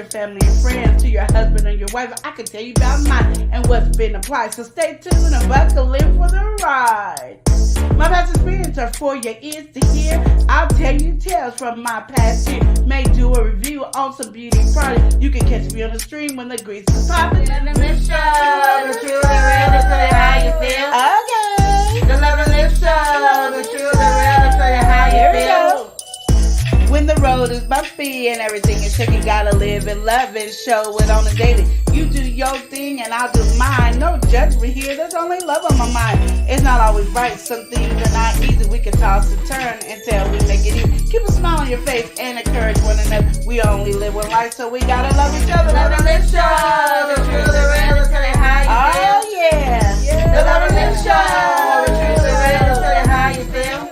your family and friends, to your husband and your wife. I can tell you about mine and what's been applied. So stay tuned and buckle in for the ride. My past experience are for your ears to hear. I'll tell you tales from my past year. May do a review on some beauty products. You can catch me on the stream when the grease is popping. And the Lift Show, the true, the real, to tell you how you feel. Okay. The Love and Lift Show, the true, the real, to tell you how you feel. When the road is bumpy and everything is shaky, gotta live and love and show it on the daily. You do your thing and I'll do mine. No judgment here, there's only love on my mind. It's not always right, some things are not easy. We can toss and turn until we make it easy. Keep a smile on your face and encourage one another. We only live one life, so we gotta love each other. Love and Lift Show, the true, the real, to tell you how you feel. Oh yeah. The Love and Lift Show, the true, the real, to tell you how you feel.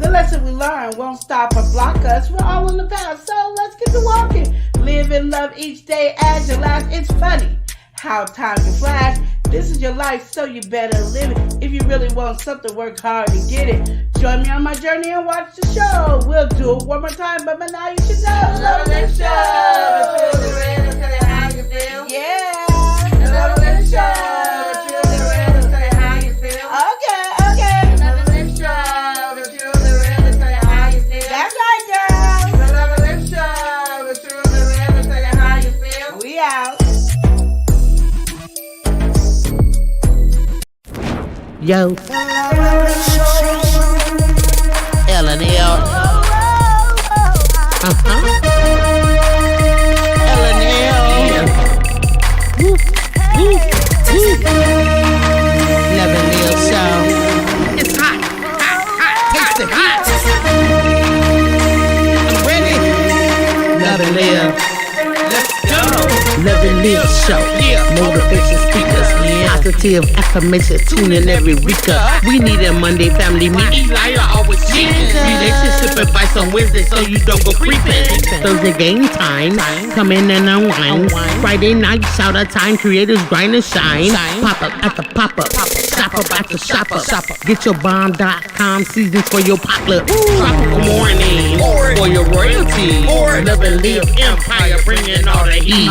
The lesson we learn won't stop or block us. We're all in the past, so let's get to walking. Live and love each day as your last. It's funny how time can flash. This is your life, so you better live it. If you really want something, work hard to get it. Join me on my journey and watch the show. We'll do it one more time, but by now you should know. Love and Lift Show, the true, the real, to tell you how you feel. Yeah. The Love and Lift Show, the true, the real, to tell you how you feel. Okay. Love and Lift Show, the true, the real, to tell you how you feel. That's right, girl. The Love and Lift Show, the true, the real, to tell you how you feel. We out. Yo, L&L. L&L. Woo, woo, woo. L&L show. It's hot, hot, hot. Taste it hot. I'm ready. L&L. Let's go. L&L show. Motivation speakers. Positive affirmation. Tune in every week. We need a Monday family meeting. Eli always cheating. Relationship advice on Wednesday so you don't go creeping. Thursday game time. Come in and unwind. Friday night shout out time. Creators grind and shine. Pop up at the pop up. Shop up at the shop up. Get your bomb.com seasons for your potluck. Tropical morning for your royalty. Love and live empire bringing all the heat.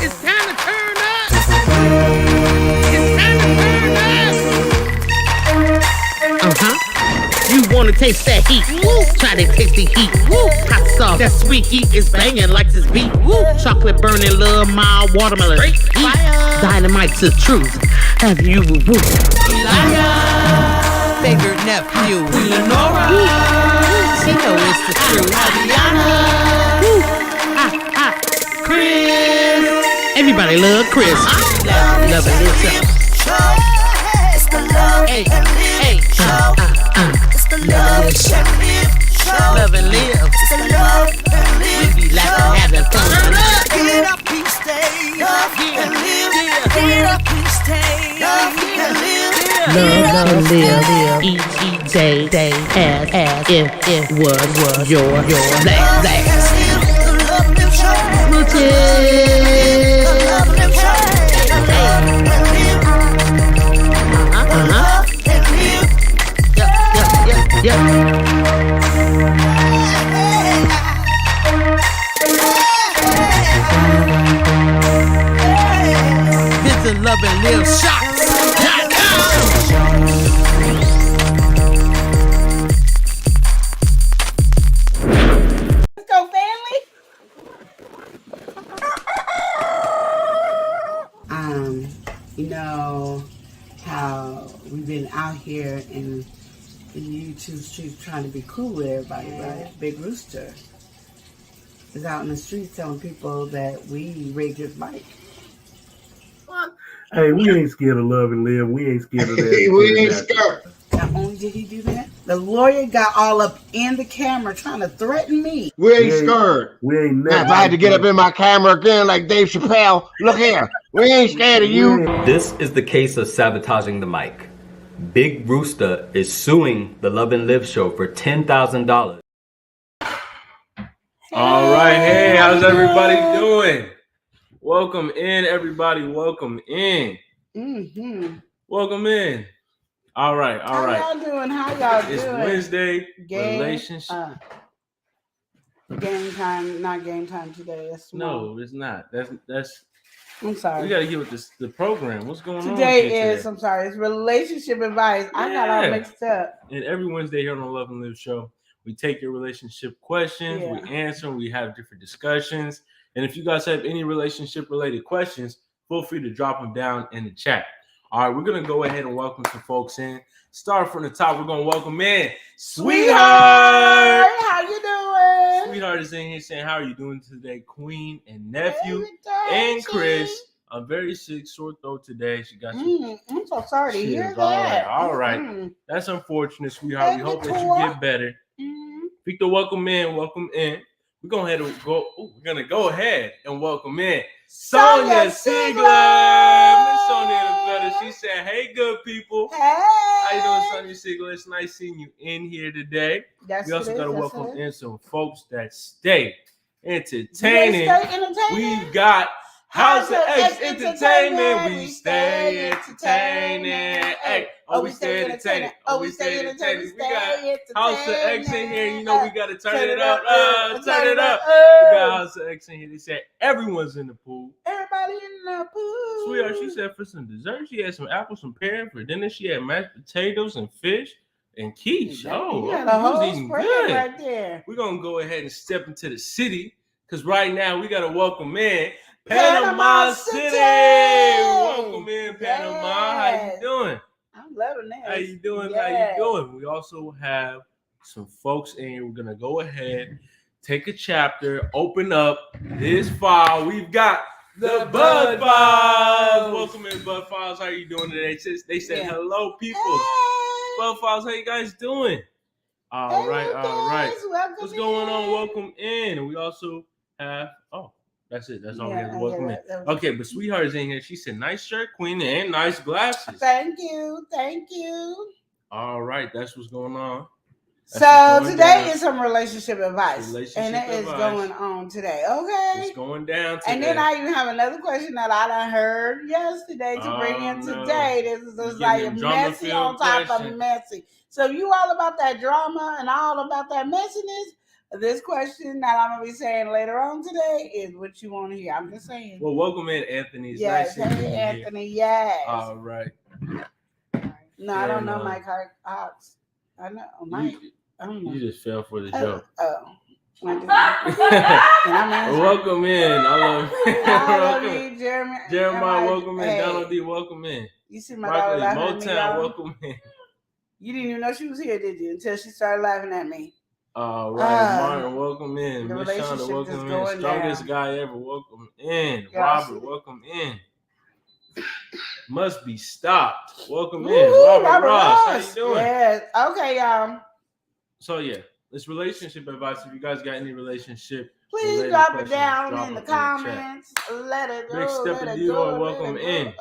It's time to turn up. It's time to turn up. You wanna taste that heat? Woo. Try to taste the heat. Woo. Hot sauce. That sweet heat is banging like this beat. Woo. Chocolate burning, little mild watermelon. Dynamite's the truth. Have you woo? Bigger nephew. Lenora. She know it's the truth. Chris. Everybody love Chris. Love it, it's up. It's the love and live show. It's the love and live show. Love and live. It's the love and live. We be laughing, having fun. Get up, please stay. Love and live. Get up, please stay. Love and live. Love and live each day as if it was your last. The love and live show. Routine. The love and live show. Yeah. Visit Love and Live Shops.com. Let's go, family. You know how we've been out here in the YouTube streets trying to be cool with everybody, right? Big Rooster is out in the streets telling people that we rigged his bike. Hey, we ain't scared of love and live. We ain't scared of that. We ain't scared. Not only did he do that, the lawyer got all up in the camera trying to threaten me. We ain't scared. We ain't never. Now, if I had to get up in my camera again like Dave Chappelle, look here. We ain't scared of you. This is the case of sabotaging the mic. Big Rooster is suing the Love and Live show for $10,000. All right, hey, how's everybody doing? Welcome in, everybody. Welcome in. Mm-hmm. Welcome in. All right. How y'all doing? How y'all It's doing? Wednesday. Game, Relationship. Game time, not game time today. It's small. No, it's not. That's. I'm sorry. We gotta get with the program. What's going on Today? today? I'm sorry. It's relationship advice. I got all mixed up. And every Wednesday here on the Love and Live show, we take your relationship questions, we answer them, we have different discussions. And if you guys have any relationship related questions, feel free to drop them down in the chat. All right, we're gonna go ahead and welcome some folks in. Start from the top. We're gonna welcome in Sweetheart. How you doing? Sweetheart is in here saying, "How are you doing today, Queen and nephew and Chris?" I'm very sick, sore throat today. She got some. I'm so sorry to hear that. All right. That's unfortunate, sweetheart. We hope that you get better. Victor, welcome in. We're gonna go ahead and welcome in Sonia Siegler. Miss Sonia in the building. She said, "Hey, good people. Hey. How you doing, Sonia Siegler? It's nice seeing you in here today." We also got to welcome in some folks that stay entertaining. We've got House of X Entertainment. We stay entertaining. Hey, we stay entertaining. We got House of X in here. You know we got to turn it up. Turn it up. We got House of X in here. They said everyone's in the pool. Everybody in the pool. Sweetheart, she said for some dessert, she had some apples, some pear. For dinner, she had mashed potatoes and fish and quiche. You got a whole spread good right there. We're going to go ahead and step into the city because right now we got to welcome in Panama City. Welcome in, Panama. How you doing? I'm loving this. How you doing? How you doing? We also have some folks in here. We're going to go ahead, take a chapter, open up this file. We've got the Bud Files. Welcome in, Bud Files. How you doing today? They said hello, people. Hey. Bud Files, how you guys doing? All right. What's going on? Welcome in. And we also have, that's it. That's all we have to welcome in. Okay, but Sweetheart is in here. She said, "Nice shirt, Queen, and nice glasses." Thank you. All right, that's what's going on. So today is some relationship advice. And it is going on today. Okay. It's going down today. And then I even have another question that I done heard yesterday to bring in today. This is just like messy on top of messy. So you all about that drama and all about that messiness? This question that I'm going to be saying later on today is what you want to hear. I'm just saying. Well, welcome in, Anthony. It's yes, nice hey, Anthony, yes. All right. No, I don't know Mike Hawks. I know Mike. I don't know. You just fell for the joke. Welcome in. I love you, Jeremiah, welcome in. Hey. Donald D, welcome in. You see my daughter laughing at me, Motown, welcome in. You didn't even know she was here, did you? Until she started laughing at me. All right, Martin, welcome in. The Miss relationship Shonda, welcome is in. going Strongest down. guy ever, welcome in. Robert, welcome in. Must be stopped. Welcome in. Robert Ross. How you doing? Yes. Okay, y'all. So yeah, it's relationship advice. If you guys got any relationship, please drop it down in the comments. Let it go. Big Step of Dior, welcome in.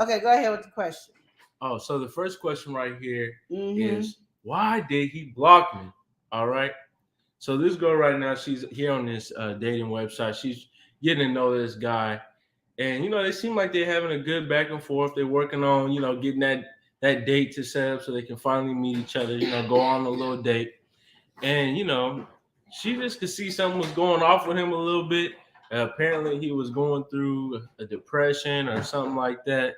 Okay, go ahead with the question. Oh, so the first question right here is, why did he block me? All right. So this girl right now, she's here on this dating website. She's getting to know this guy. And, they seem like they're having a good back and forth. They're working on, getting that date to set up so they can finally meet each other, go on a little date. And, she just could see something was going off with him a little bit. Apparently he was going through a depression or something like that.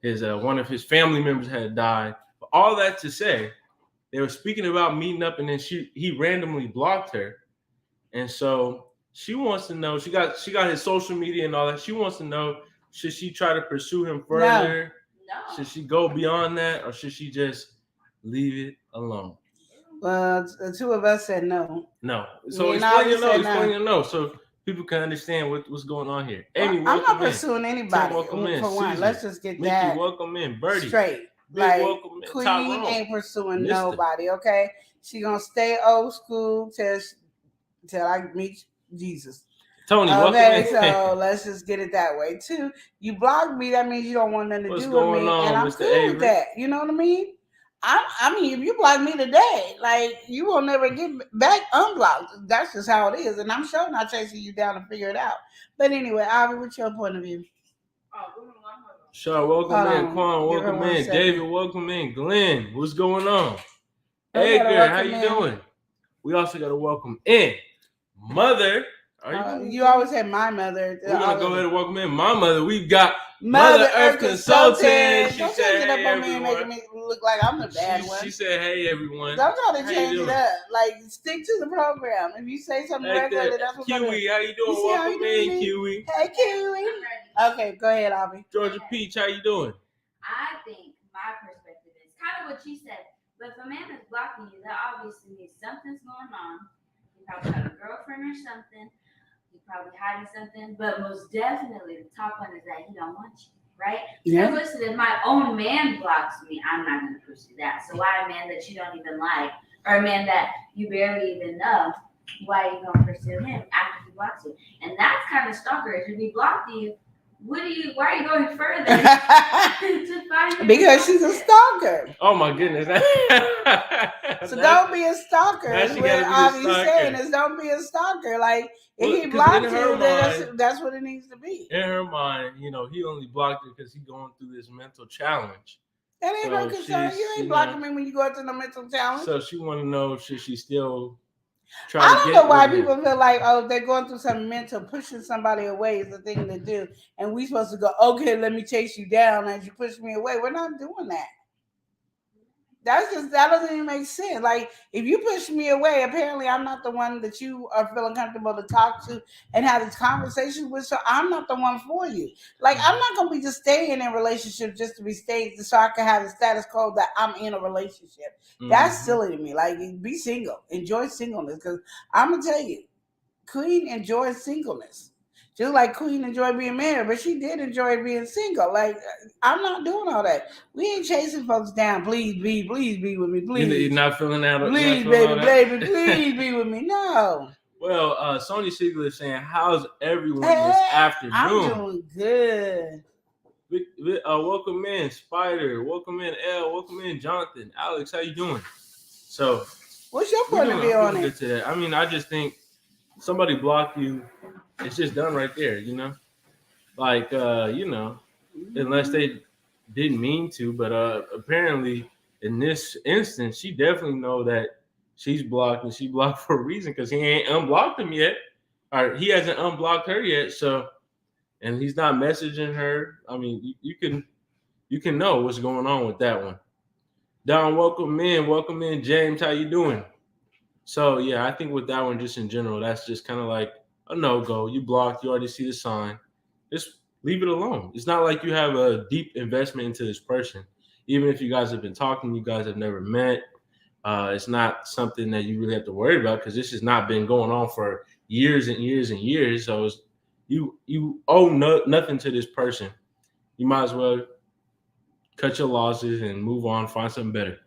One of his family members had died. But all that to say, they were speaking about meeting up, and then he randomly blocked her. And so she wants to know, she got his social media and all that. She wants to know, should she try to pursue him further? No. Should she go beyond that, or should she just leave it alone? Well, the two of us said no. No. So explain your no, so people can understand what's going on here. Amy, I'm not pursuing anybody. Welcome in. For one, Susan, let's just get Mickey, that welcome in. Birdie, straight. Welcome in. Queen Tyrone ain't pursuing nobody, okay? She gonna stay old school till I meet Jesus. Tony, okay, so let's just get it that way too. You blocked me, that means you don't want nothing to do with me, and I'm cool with that. You know what I mean? I mean, if you block me today, you will never get back unblocked. That's just how it is, and I'm sure not chasing you down to figure it out. But anyway, Ivy, what's your point of view? Sure, welcome in. Quan, Give her welcome 1 in. second. David, welcome in. Glenn, what's going on? We gotta Edgar, how welcome you in. doing? We also got to welcome in Mother. You always say my mother. We're going to go ahead and welcome in my mother. We've got Mother Earth Consultant. She Don't said, change it up hey, on me and everyone. making me look like I'm the bad one. She said, hey, everyone. Don't try to How you change it doing? up. Like, stick to the program. If you say something Like regular, that. that's what Kiwi, how you doing? You see how Welcome you in, doing, Kiwi. Hey, Kiwi. Okay, go ahead, Abby. Georgia Peach, how you doing? I think my perspective is kind of what she said. But if a man is blocking you, that obviously means something's going on. He probably got a girlfriend or something. He probably hiding something. But most definitely, the top one is that he don't want you, right? Yeah. Because listen, if my own man blocks me, I'm not going to pursue that. So why a man that you don't even like, or a man that you barely even know, why are you going to pursue him after he blocks you? And that's kind of stalkerish. If he blocked you, why are you going further to find him? Because she's a stalker. Oh, my goodness. So don't be a stalker. Now Is she what gotta be a Abby's stalker. saying is don't be a stalker. Like, if Well, he 'cause blocked in her you, then mind- that's what it needs to be. In her mind, you know, he only blocked her because he's going through this mental challenge. That ain't no So concern. she's, You ain't you blocking know, me when you go through the mental challenge. So she want to know, should she still try I to don't get know why with him? people feel like, oh, they're going through some mental, pushing somebody away is the thing to do. And we supposed to go, okay, let me chase you down as you push me away. We're not doing that. That doesn't even make sense. Like, if you push me away, apparently I'm not the one that you are feeling comfortable to talk to and have this conversation with. So I'm not the one for you. Like, I'm not gonna be just staying in a relationship just to be staying so I can have the status quo that I'm in a relationship. That's silly to me. Like, be single, enjoy singleness. Because I'm gonna tell you, Queen enjoys singleness. Just like Queen enjoyed being married, but she did enjoy being single. Like, I'm not doing all that. We ain't chasing folks down. Please be with me. Please. You're not feeling that? Please, please be with me. No. Well, Sonya Siegler is saying, how's everyone this afternoon? I'm doing good. Welcome in, Spider. Welcome in, L. Welcome in, Jonathan. Alex, how you doing? So, what's your point of view on it? To that. I mean, I just think somebody blocked you. It's just done right there, you know? Like, you know, unless they didn't mean to, but apparently in this instance, she definitely know that she's blocked, and she blocked for a reason because he ain't unblocked him yet. Or he hasn't unblocked her yet, so, and he's not messaging her. I mean, you can know what's going on with that one. Don, welcome in, James. How you doing? So yeah, I think with that one, just in general, that's just kind of like a no-go. You blocked, you already see the sign. Just leave it alone. It's not like you have a deep investment into this person. Even if you guys have been talking, you guys have never met. It's not something that you really have to worry about because this has not been going on for years and years and years. So you owe nothing to this person. You might as well cut your losses and move on, find something better.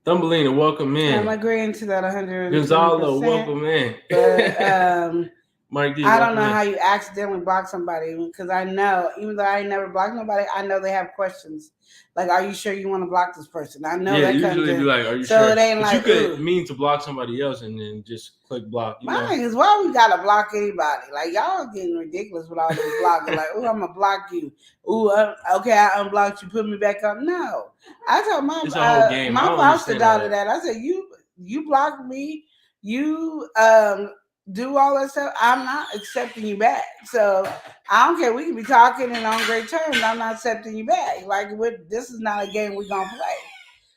Thumbelina, welcome in. I'm agreeing to that 100%. Gonzalo, welcome in. But, Mike D, I don't know how you accidentally block somebody because I know, even though I never blocked nobody, I know they have questions. Like, are you sure you want to block this person? I know that comes usually in. be like, are you so sure? It ain't but like, you could mean to block somebody else and then just click block. My thing is, why we gotta block anybody? Like, y'all getting ridiculous with all this blocking. Like, oh, I'm gonna block you. Oh, okay, I unblocked you. Put me back up. No, I told my It's a whole game. my foster daughter that. I said, you blocked me. You do all that stuff. I'm not accepting you back. So I don't care. We can be talking and on great terms. I'm not accepting you back. Like, this is not a game we're gonna play.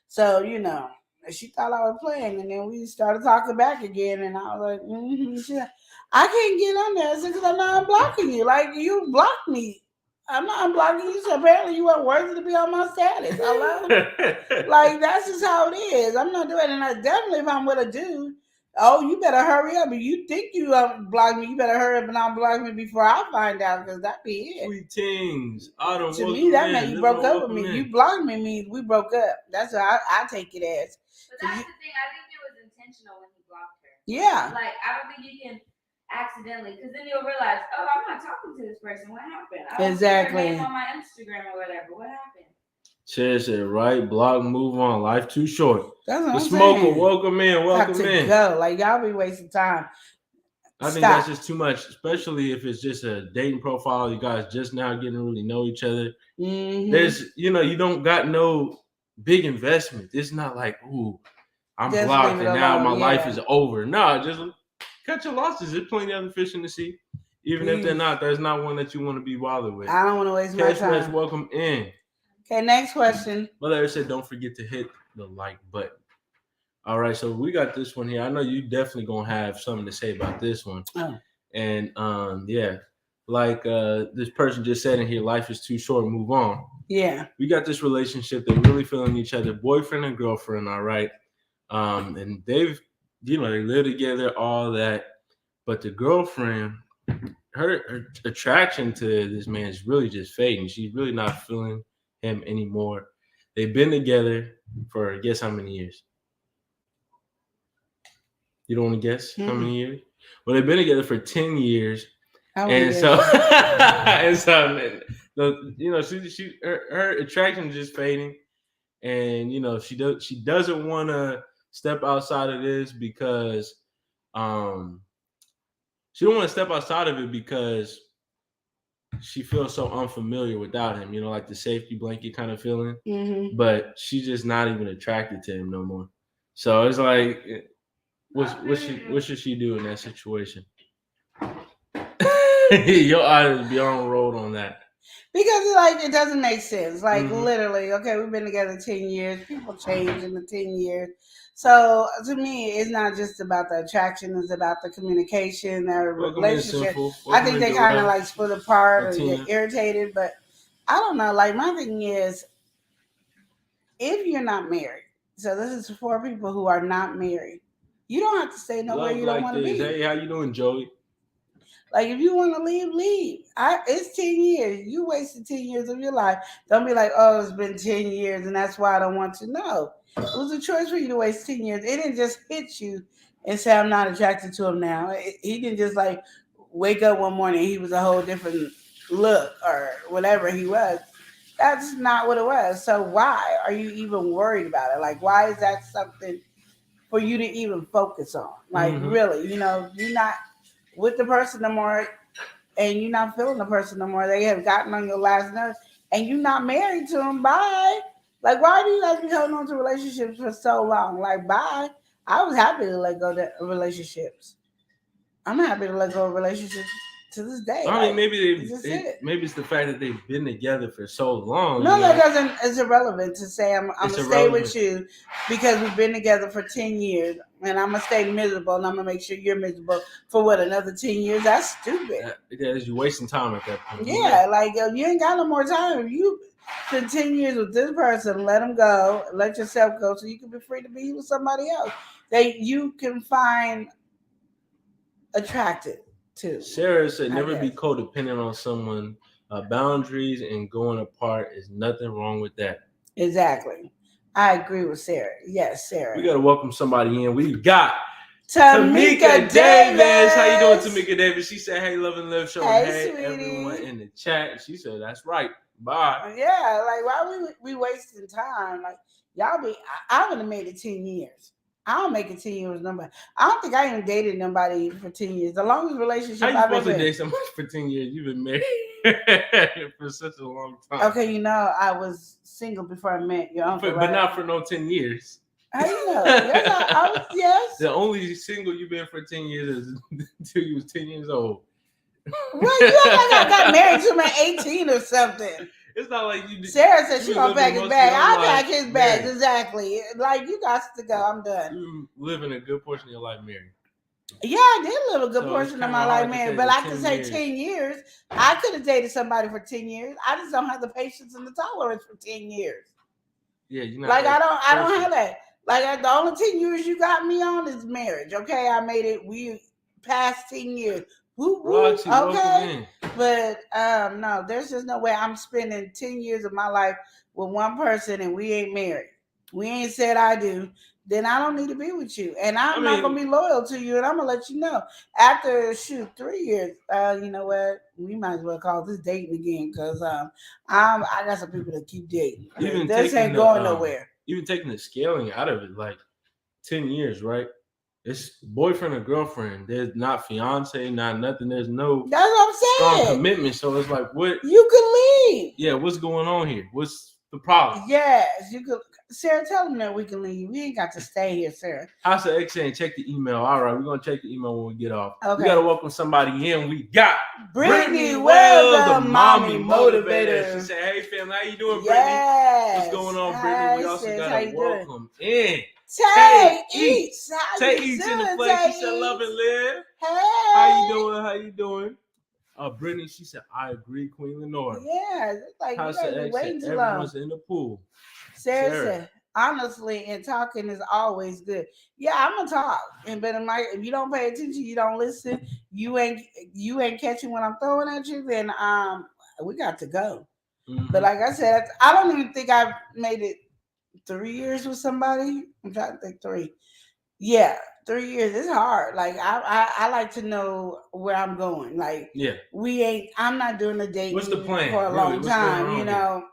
So, you know, she thought I was playing, and then we started talking back again, and I was like, I can't get on there because I'm not unblocking you. Like, you blocked me. I'm not unblocking you, so apparently you weren't worthy to be on my status. Hello? Like, that's just how it is. I'm not doing it. And I definitely, if I'm with a dude, oh, you better hurry up. If you think you unblock me, you better hurry up and unblock me before I find out, because that be it. Sweet things. To me, that meant you broke up with me. You blocked me means we broke up. That's what I take it as. But that's the thing. I think it was intentional when he blocked her. Yeah. Like, I don't think you can accidentally, because then you'll realize, oh, I'm not talking to this person. What happened? I don't see their name on my Instagram or whatever. What happened? Says it right. Block, move on. Life too short. That's what the I'm smoker, saying. welcome in. Go. Like, y'all be wasting time. I think that's just too much, especially if it's just a dating profile. You guys just now getting to really know each other. There's, you don't got no big investment. It's not like, ooh, I'm Just blocked leave it and now alone, my life yeah. is over. No, just cut your losses. There's plenty of other fish in the sea. Even if they're not, there's not one that you want to be bothered with. I don't want to waste my time. Welcome in. Okay, next question. Mother said, don't forget to hit the like button. All right, so we got this one here. I know you definitely gonna have something to say about this one. Oh. And yeah, like this person just said in here, life is too short, move on. Yeah. We got this relationship, they're really feeling each other, boyfriend and girlfriend, all right. And they've, they live together, all that. But the girlfriend, her attraction to this man is really just fading. She's really not feeling him anymore. They've been together for guess how many years? You don't want to guess how many years? Well, they've been together for 10 years. And so, her attraction is just fading. And, she doesn't want to step outside of this because she don't want to step outside of it because she feels so unfamiliar without him, like the safety blanket kind of feeling. But she's just not even attracted to him no more. So it's like, what should she do in that situation? Your eyes be on road on that. Because it doesn't make sense. Literally, okay, we've been together 10 years. People change in the 10 years. So to me, it's not just about the attraction, it's about the communication, their relationship. I think they kind of split apart or get irritated, but I don't know. My thing is, if you're not married, so this is for people who are not married, you don't have to stay nowhere you don't want to be. Hey, how you doing, Joey? If you want to leave, leave. It's 10 years. You wasted 10 years of your life. Don't be like, oh, it's been 10 years and that's why I don't want to. No. It was a choice for you to waste 10 years. It didn't just hit you and say, I'm not attracted to him now. He didn't just wake up one morning, he was a whole different look or whatever he was. That's not what it was. So why are you even worried about it? Why is that something for you to even focus on? Really, you're not with the person no more and you're not feeling the person no more. They have gotten on your last nerve and you're not married to them. Bye. Why do you guys be holding on to relationships for so long? Bye. I was happy to let go of relationships. I'm happy to let go of relationships to this day. I mean, maybe it's the fact that they've been together for so long. No, that doesn't. It's irrelevant to say I'm gonna stay with you because we've been together for 10 years and I'm gonna stay miserable and I'm gonna make sure you're miserable for another 10 years. That's stupid. You're wasting time at that point. Yeah, you ain't got no more time. If you spend 10 years with this person, let them go, let yourself go, so you can be free to be with somebody else that you can find attractive to. Sarah said, never be codependent on someone. Boundaries and going apart is nothing wrong with that. Exactly. I agree with Sarah. Yes, Sarah. We got to welcome somebody in. We got Tamika Davis. How you doing, Tamika Davis? She said, hey, Love and Live Show. Hey, everyone in the chat. She said, that's right. Bye. Yeah, why we wasting time? I would have made it 10 years. I don't make it 10 years with nobody. I don't think I even dated nobody for 10 years. The longest relationship I've been in. Date somebody for 10 years? You've been married for such a long time. Okay, I was single before I met your uncle. But not for no 10 years. How you know? Yes, I was, yes. The only single you've been for 10 years is until you was 10 years old. Well, you I got married to him at 18 or something. It's not like you. Sarah said she gonna pack his bag. I pack his bags, exactly. You got to go. I'm done. You living a good portion of your life married. Yeah, I did live a good portion of my life married, but I can say 10 years. I could have dated somebody for 10 years. I just don't have the patience and the tolerance for 10 years. Yeah, you're not. I don't have that. The only 10 years you got me on is marriage. Okay, I made it. We passed 10 years. Woo, Roxy, okay, but no, there's just no way I'm spending 10 years of my life with one person and we ain't married. We ain't said I do. Then I don't need to be with you, and I'm not gonna be loyal to you. And I'm gonna let you know after 3 years. You know what? We might as well call this dating again because I got some people that keep dating. This ain't going nowhere. Even taking the scaling out of it, 10 years, right? It's boyfriend or girlfriend. There's not fiance, not nothing. There's no That's what I'm strong saying. commitment. So it's like, what? You can leave. Yeah, what's going on here? What's the problem? Yes, you could. Sarah, tell them that we can leave. We ain't got to stay here, Sarah. House of X saying, check the email. All right, we're gonna check the email when we get off. Okay. We gotta welcome somebody in. We got Brittany Wells, the mommy motivator. She said, "Hey fam, how you doing, Yes. Brittany? What's going on, Brittany? We also gotta welcome in Tay Eats. Tay Eats in the place. She said, love and live. Hey. How you doing? How you doing? Brittany, she said, I agree, Queen Lenore. Yeah, it's like House you of gotta be X waiting said, too long. everyone's in the pool. Sarah said, honestly, and talking is always good. Yeah, I'm gonna talk, but if you don't pay attention, you don't listen, you ain't catching what I'm throwing at you, then we got to go. Mm-hmm. But like I said, I don't even think I've made it 3 years with somebody. I'm trying to think 3. Yeah, 3 years. It's hard. Like I like to know where I'm going. Like I'm not doing a date. What's the plan for a long time? You know.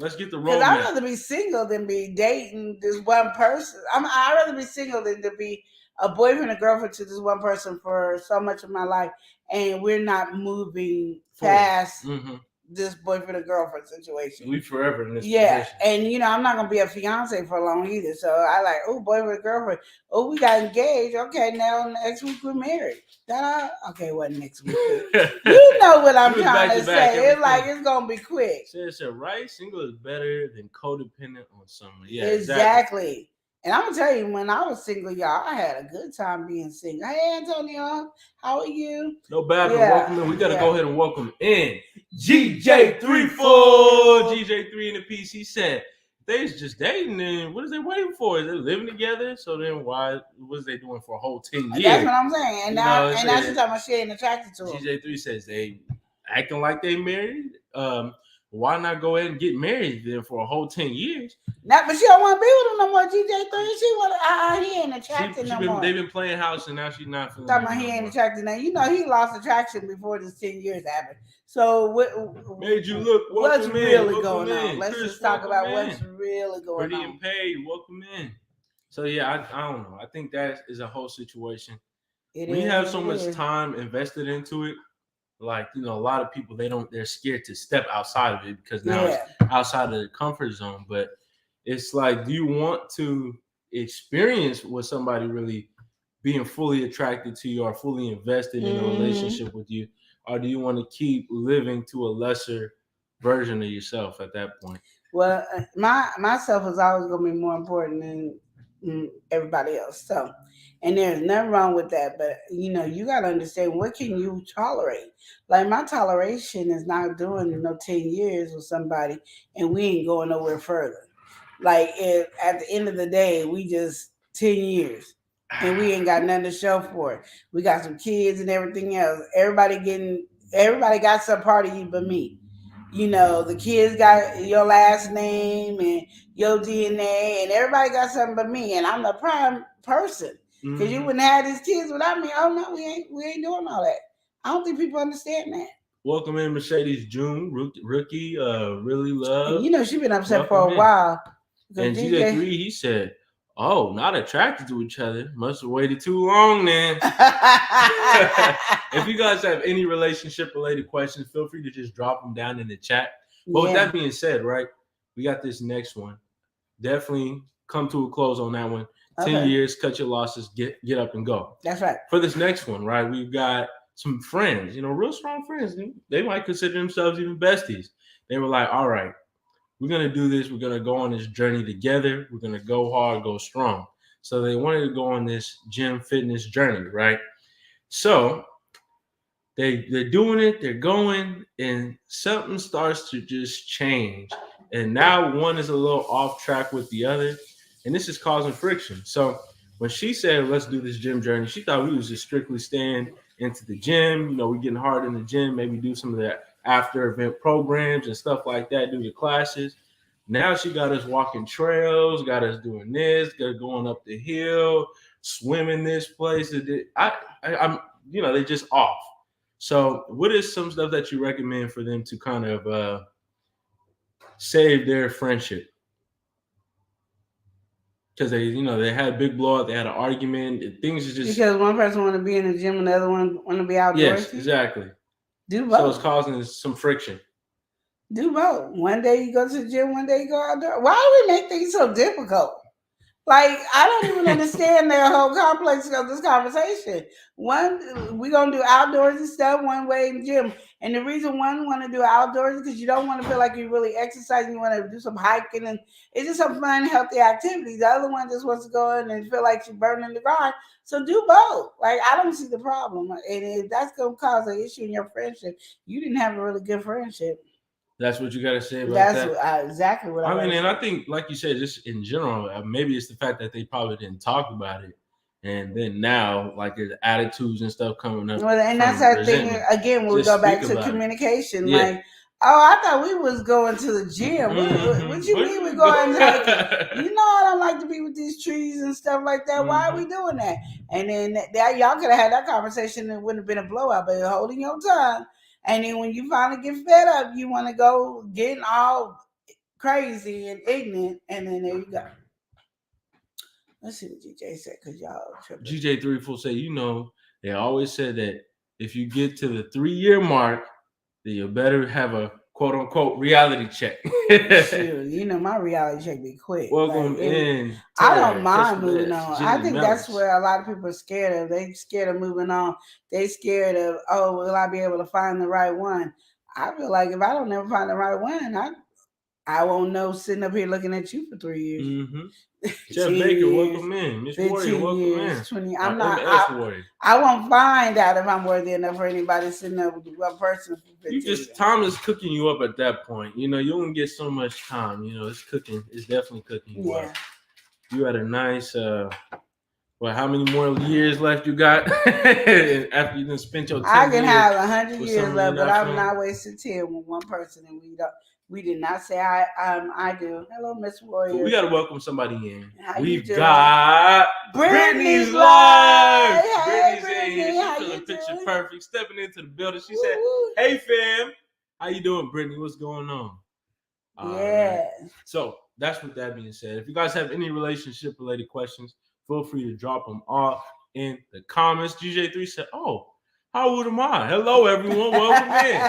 Let's get the roadmap. Because I'd rather be single than be dating this one person. I'd rather be single than to be a boyfriend or girlfriend to this one person for so much of my life, and we're not moving past this boyfriend or girlfriend situation. We forever in this position. And I'm not gonna be a fiance for long either. So I like, boyfriend, girlfriend. Oh, we got engaged. Okay, now next week we're married. Okay, what next week? You know what I'm trying to say. It's like it's gonna be quick. So right, single is better than codependent on someone. Yeah, exactly. And I'm gonna tell you, when I was single, y'all, I had a good time being single. Hey, Antonio, how are you? No bad. Welcome in. We gotta go ahead and welcome in GJ34. GJ3 in the piece. He said they's just dating, and what is they waiting for? Is they living together? So then what is they doing for a whole 10 years? That's what I'm saying. And now she's talking about she ain't attracted to him. GJ3 says they acting like they married. Why not go ahead and get married then for a whole 10 years? But she don't want to be with him no more, GJ3. She want he ain't attracted no more. They've been playing house, and now she's not feeling talking about he ain't attracted now. He lost attraction before this 10 years happened. So what made you look? What's really going on? Let's just talk about what's really going on. Pretty and paid. Welcome in. So yeah, I don't know. I think that is a whole situation. We have so much time invested into it. Like, a lot of people, they're scared to step outside of it because now it's outside of their comfort zone. But it's like, do you want to experience what somebody really being fully attracted to you or fully invested in a relationship with you? Or do you want to keep living to a lesser version of yourself at that point? Well, myself is always going to be more important than everybody else. So, and there's nothing wrong with that. But, you got to understand, what can you tolerate? Like, my toleration is not doing 10 years with somebody and we ain't going nowhere further. Like, at the end of the day, we just 10 years and we ain't got nothing to show for it. We got some kids and everything else. Everybody got some part of you but me. The kids got your last name and your DNA, and everybody got something but me. And I'm the prime person. Because you wouldn't have these kids without me. Oh no, we ain't doing all that. I don't think people understand that. Welcome in Mercedes June, rookie, really love. And she been upset for a while. And GJ3, he said, "Oh, not attracted to each other. Must have waited too long then." If you guys have any relationship related questions, feel free to just drop them down in the chat. But with that being said, right, we got this next one. Definitely come to a close on that one. 10 years, cut your losses, get up and go. That's right. For this next one, right, we've got some friends, real strong friends. They might consider themselves even besties. They were like, all right, we're going to do this. We're going to go on this journey together. We're going to go hard, go strong. So they wanted to go on this gym fitness journey, right? So they're doing it, they're going, and something starts to just change. And now one is a little off track with the other. And this is causing friction. So when she said, let's do this gym journey, she thought we was just strictly staying into the gym. We're getting hard in the gym, maybe do some of that after event programs and stuff like that, do the classes. Now she got us walking trails, got us doing this, got us going up the hill, swimming this place. I'm they're just off. So what is some stuff that you recommend for them to kind of save their friendship? because they had a big blowout, they had an argument, things is just because one person want to be in the gym and the other one want to be outdoors. Yes, exactly. Do both. So it's causing some friction. Do both. One day you go to the gym, one day you go outdoors. Why do we make things so difficult? Like, I don't even understand their whole complex of this conversation. One, we're going to do outdoors and stuff one way in the gym. And the reason one want to do outdoors is because you don't want to feel like you're really exercising. You want to do some hiking. And it's just some fun, healthy activity. The other one just wants to go in and feel like she's burning the ground. So do both. Like, I don't see the problem. And if that's going to cause an issue in your friendship, you didn't have a really good friendship. That's what you got to say about that. That's exactly what I mean. And I think, like you said, just in general, maybe it's the fact that they probably didn't talk about it. And then now, like, there's attitudes and stuff coming up. Well, and that's our thing. Again, when we go back to communication. Yeah. Like, I thought we was going to the gym. Mm-hmm. What you mean we going to I don't like to be with these trees and stuff like that. Mm-hmm. Why are we doing that? And then y'all could have had that conversation and it wouldn't have been a blowout, but you're holding your tongue. And then when you finally get fed up, you want to go getting all crazy and ignorant. And then there you go. Let's see what GJ said, because y'all tripping. GJ3 Full say, they always said that if you get to the 3-year mark, then you better have a quote unquote reality check. Shoot, my reality check be quick. Welcome in. I don't mind moving on. I think that's where a lot of people are scared of. They scared of moving on. They scared of, will I be able to find the right one? I feel like if I don't never find the right one, I won't know sitting up here looking at you for 3 years. Mm-hmm. Jeff Baker, welcome in. Miss Warrior, welcome in. 20. I won't find out if I'm worthy enough for anybody sitting up with one person for 15 time is cooking you up at that point. You only get so much time. It's cooking. It's definitely cooking you up. You had a nice how many more years left you got after you done spent your 10 I can have 100 years left, but I'm not wasting 10 with one person, and we did not say I do. Hello, Miss Warrior. But we got to welcome somebody in. We've got Brittany's live. Hey, Brittany's in here. She's feeling picture perfect. Stepping into the building. She said, "Hey, fam. How you doing, Brittany? What's going on?" Yeah. So that's with that being said. If you guys have any relationship-related questions, feel free to drop them all in the comments. GJ3 said, "Oh, how old am I? Hello, everyone. Welcome in."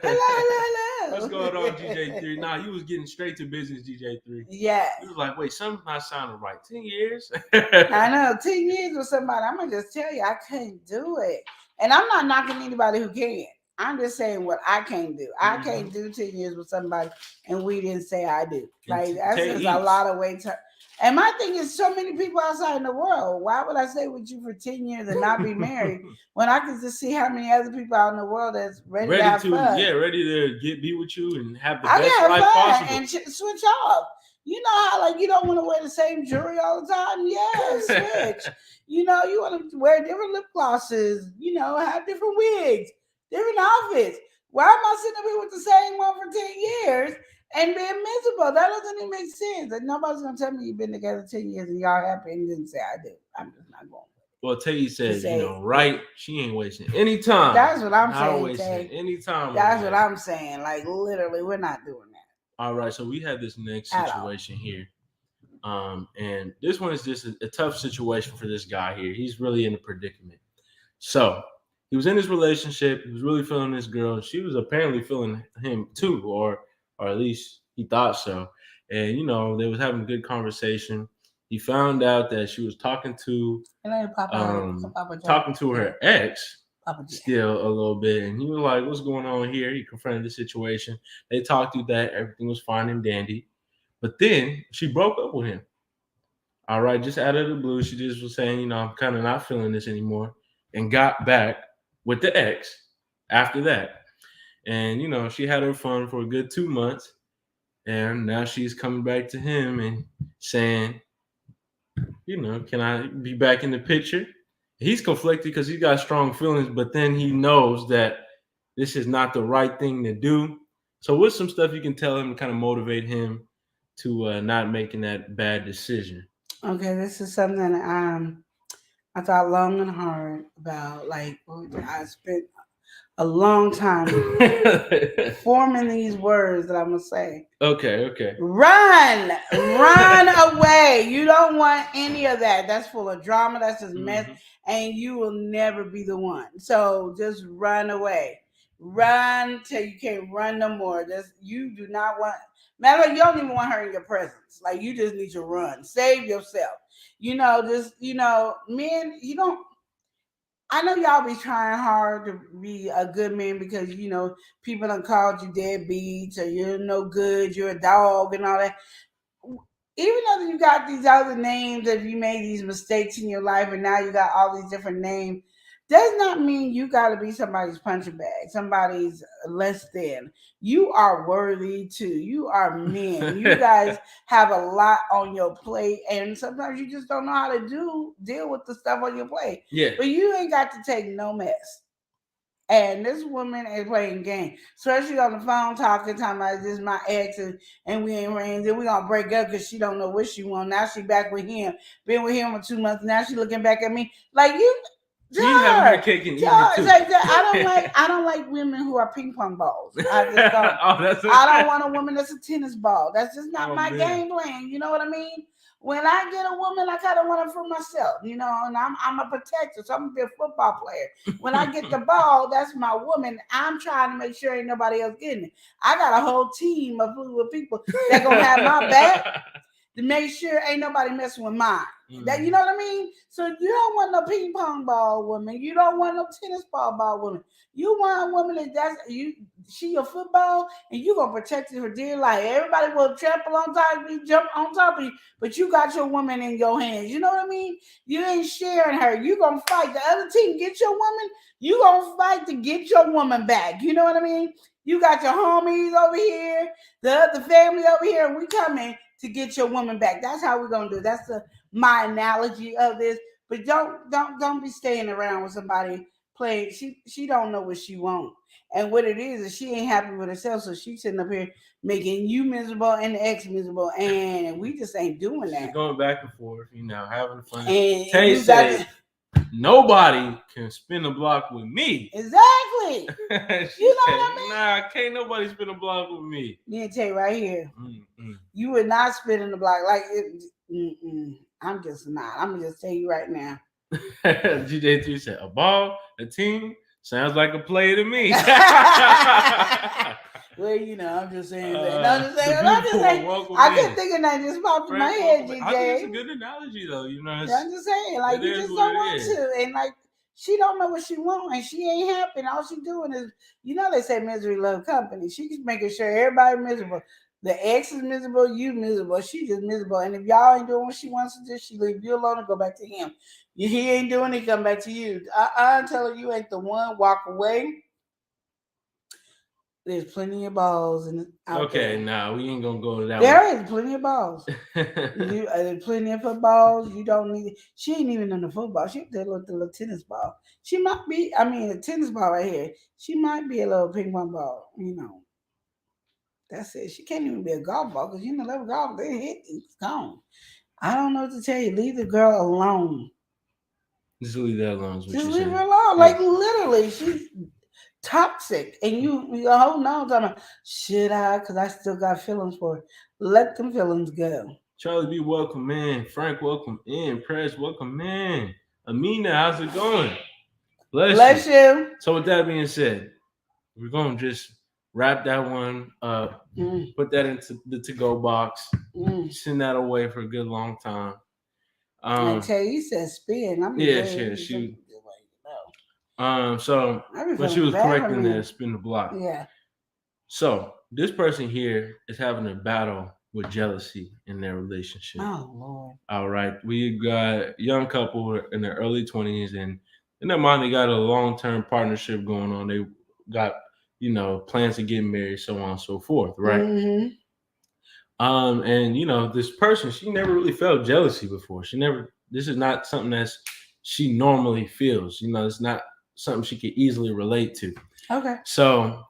Hello. What's going on, GJ3? Nah, you was getting straight to business, GJ3. Yeah. You was like, wait, something's not sounding right. 10 years? I know. 10 years with somebody. I'm going to just tell you, I couldn't do it. And I'm not knocking anybody who can. I'm just saying what I can't do. I can't do 10 years with somebody and we didn't say I do. Like, that's just a lot of weight. And my thing is, so many people outside in the world. Why would I stay with you for 10 years and not be married when I can just see how many other people out in the world that's ready to have fun? Yeah, ready to be with you and have the best life possible. And switch off. You know how you don't want to wear the same jewelry all the time? Yeah, switch. You want to wear different lip glosses. Have different wigs, different outfits. Why am I sitting up here with the same one for 10 years? And being miserable, that doesn't even make sense. And nobody's gonna tell me you've been together 10 years and y'all happy and didn't say I do. I'm just not going. Well, Tay says, right? She ain't wasting any time. That's what I'm saying. Not wasting any time. That's what I'm saying. Like literally, we're not doing that. All right, so we had this next situation here, and this one is just a tough situation for this guy here. He's really in a predicament. So he was in this relationship. He was really feeling this girl. She was apparently feeling him too, or at least he thought so. And, they was having a good conversation. He found out that she was talking to her ex still a little bit. And he was like, what's going on here? He confronted the situation. They talked through that. Everything was fine and dandy. But then she broke up with him. All right, just out of the blue, she just was saying, I'm kind of not feeling this anymore, and got back with the ex after that. And, she had her fun for a good 2 months. And now she's coming back to him and saying, can I be back in the picture? He's conflicted because he's got strong feelings, but then he knows that this is not the right thing to do. So what's some stuff you can tell him to kind of motivate him to not making that bad decision? Okay, this is something I thought long and hard about. Like, I spent a long time forming these words that I'm gonna say. Okay. Run away. don't want any of that. That's full of drama. That's just mess. And you will never be the one. So just run away. Run till you can't run no more. You do not want. Matter of fact, you don't even want her in your presence. Like you just need to run. Save yourself. Men. You don't. I know y'all be trying hard to be a good man because people done called you deadbeats or you're no good. You're a dog and all that. Even though you got these other names, if you made these mistakes in your life and now you got all these different names, does not mean you got to be somebody's punching bag, somebody's less than. You are worthy too. You are men. You guys have a lot on your plate, and sometimes you just don't know how to deal with the stuff on your plate. Yeah. But you ain't got to take no mess. And this woman is playing game, especially on the phone talking about this is my ex and we ain't friends and we gonna break up because she don't know what she want. Now she back with him, been with him for 2 months. Now she looking back at me like you. She having her cake and eating it too. I don't like women who are ping pong balls. I just don't. I don't want a woman that's a tennis ball. That's just not my game plan. You know what I mean? When I get a woman, I kind of want her for myself, and I'm a protector, so I'm gonna be a football player. When I get the ball, that's my woman. I'm trying to make sure ain't nobody else getting it. I got a whole team of people that gonna have my back to make sure ain't nobody messing with mine. That you know what I mean? So you don't want no ping pong ball woman. You don't want no tennis ball woman. You want a woman she your football and you gonna protect her dear life. Everybody will trample on top of you, jump on top of you, but you got your woman in your hands. You know what I mean? You ain't sharing her. You gonna fight. The other team get your woman. You gonna fight to get your woman back. You know what I mean? You got your homies over here, the family over here, and we coming to get your woman back. That's how we're gonna do it. That's my analogy of this. But don't be staying around with somebody playing. She don't know what she wants. And what it is she ain't happy with herself. So she's sitting up here making you miserable and the ex miserable. And we just ain't doing that. She's going back and forth, having fun. And Tay said, nobody can spin a block with me. Exactly. You know what I mean? Nah, can't nobody spin a block with me. Me and Tay right here. You would not spin in the block. Like I'm just not. I'm gonna just tell you right now. GJ3 said, a ball, a team, sounds like a play to me. Well, I'm just saying that. I'm just saying. I couldn't think of that. Just popped in my head, GJ. I think it's a good analogy, though. I'm just saying, like, you just don't want to. And, like, she don't know what she wants, and she ain't happy. And all she doing is, they say misery love company. She's making sure everybody miserable. The ex is miserable, you miserable. She just miserable. And if y'all ain't doing what she wants to do, she leave you alone and go back to him. He ain't doing it, come back to you. I tell her you ain't the one, walk away. There's plenty of balls out there. Nah, we ain't gonna go to that. There is plenty of balls. There's plenty of footballs. You don't need it. She ain't even on the football. She the little tennis ball. She might be. A tennis ball right here. She might be a little ping pong ball. That's it. She can't even be a golf ball because level golf they hit it's gone. I don't know what to tell you. Leave the girl alone. Just leave that alone. Just leave her alone. Like literally, she's toxic, and you hold on talking about, should I? Because I still got feelings for her. Let them feelings go. Charlie B, welcome in. Frank, welcome in. Press, welcome in. Amina, how's it going? Bless you. So with that being said, we're gonna just wrap that one up. Put that into the to-go box. Send that away for a good long time. I tell you, said spin. Shoot. So when she was correcting that, spin the block. Yeah. So this person here is having a battle with jealousy in their relationship. Oh Lord. All right. We got a young couple in their early 20s, and in their mind, they got a long-term partnership going on. They got, plans to get married, so on and so forth, right? And this person, she never really felt jealousy before. This is not something that she normally feels. It's not something she could easily relate to. Okay. So,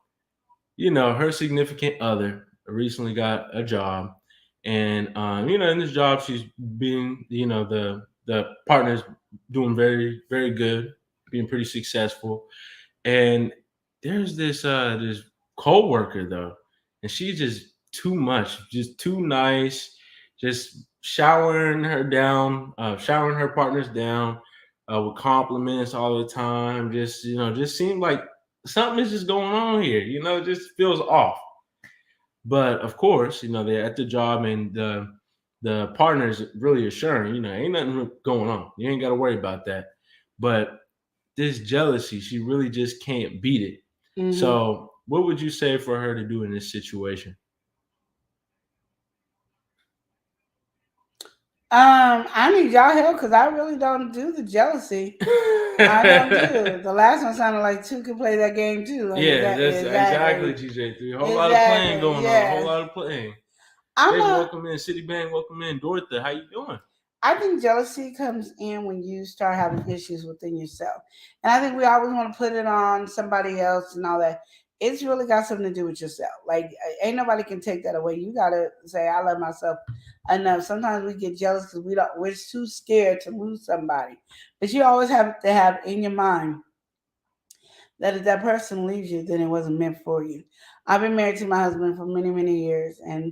her significant other recently got a job, and in this job, she's been, the partner's doing very, very good, being pretty successful, and there's this co-worker though, and she's just too much, just too nice, just showering her down, showering her partners down with compliments all the time. Just just seemed like something is just going on here. It just feels off. But of course, they're at the job, and the partner is really assuring, ain't nothing going on. You ain't got to worry about that. But this jealousy, she really just can't beat it. Mm-hmm. So, what would you say for her to do in this situation? I need y'all help because I really don't do the jealousy. I don't do. The last one sounded like two could play that game too. Like, Yeah, that's exactly GJ3. A whole lot of playing going on. A whole lot of playing. Welcome in, Citibank. Welcome in, Dorothy. How you doing? I think jealousy comes in when you start having issues within yourself, and I think we always want to put it on somebody else and all that. It's really got something to do with yourself. Like, ain't nobody can take that away. You gotta say, I love myself enough. Sometimes we get jealous because we're too scared to lose somebody. But you always have to have in your mind that if that person leaves you, then it wasn't meant for you. I've been married to my husband for many, many years, and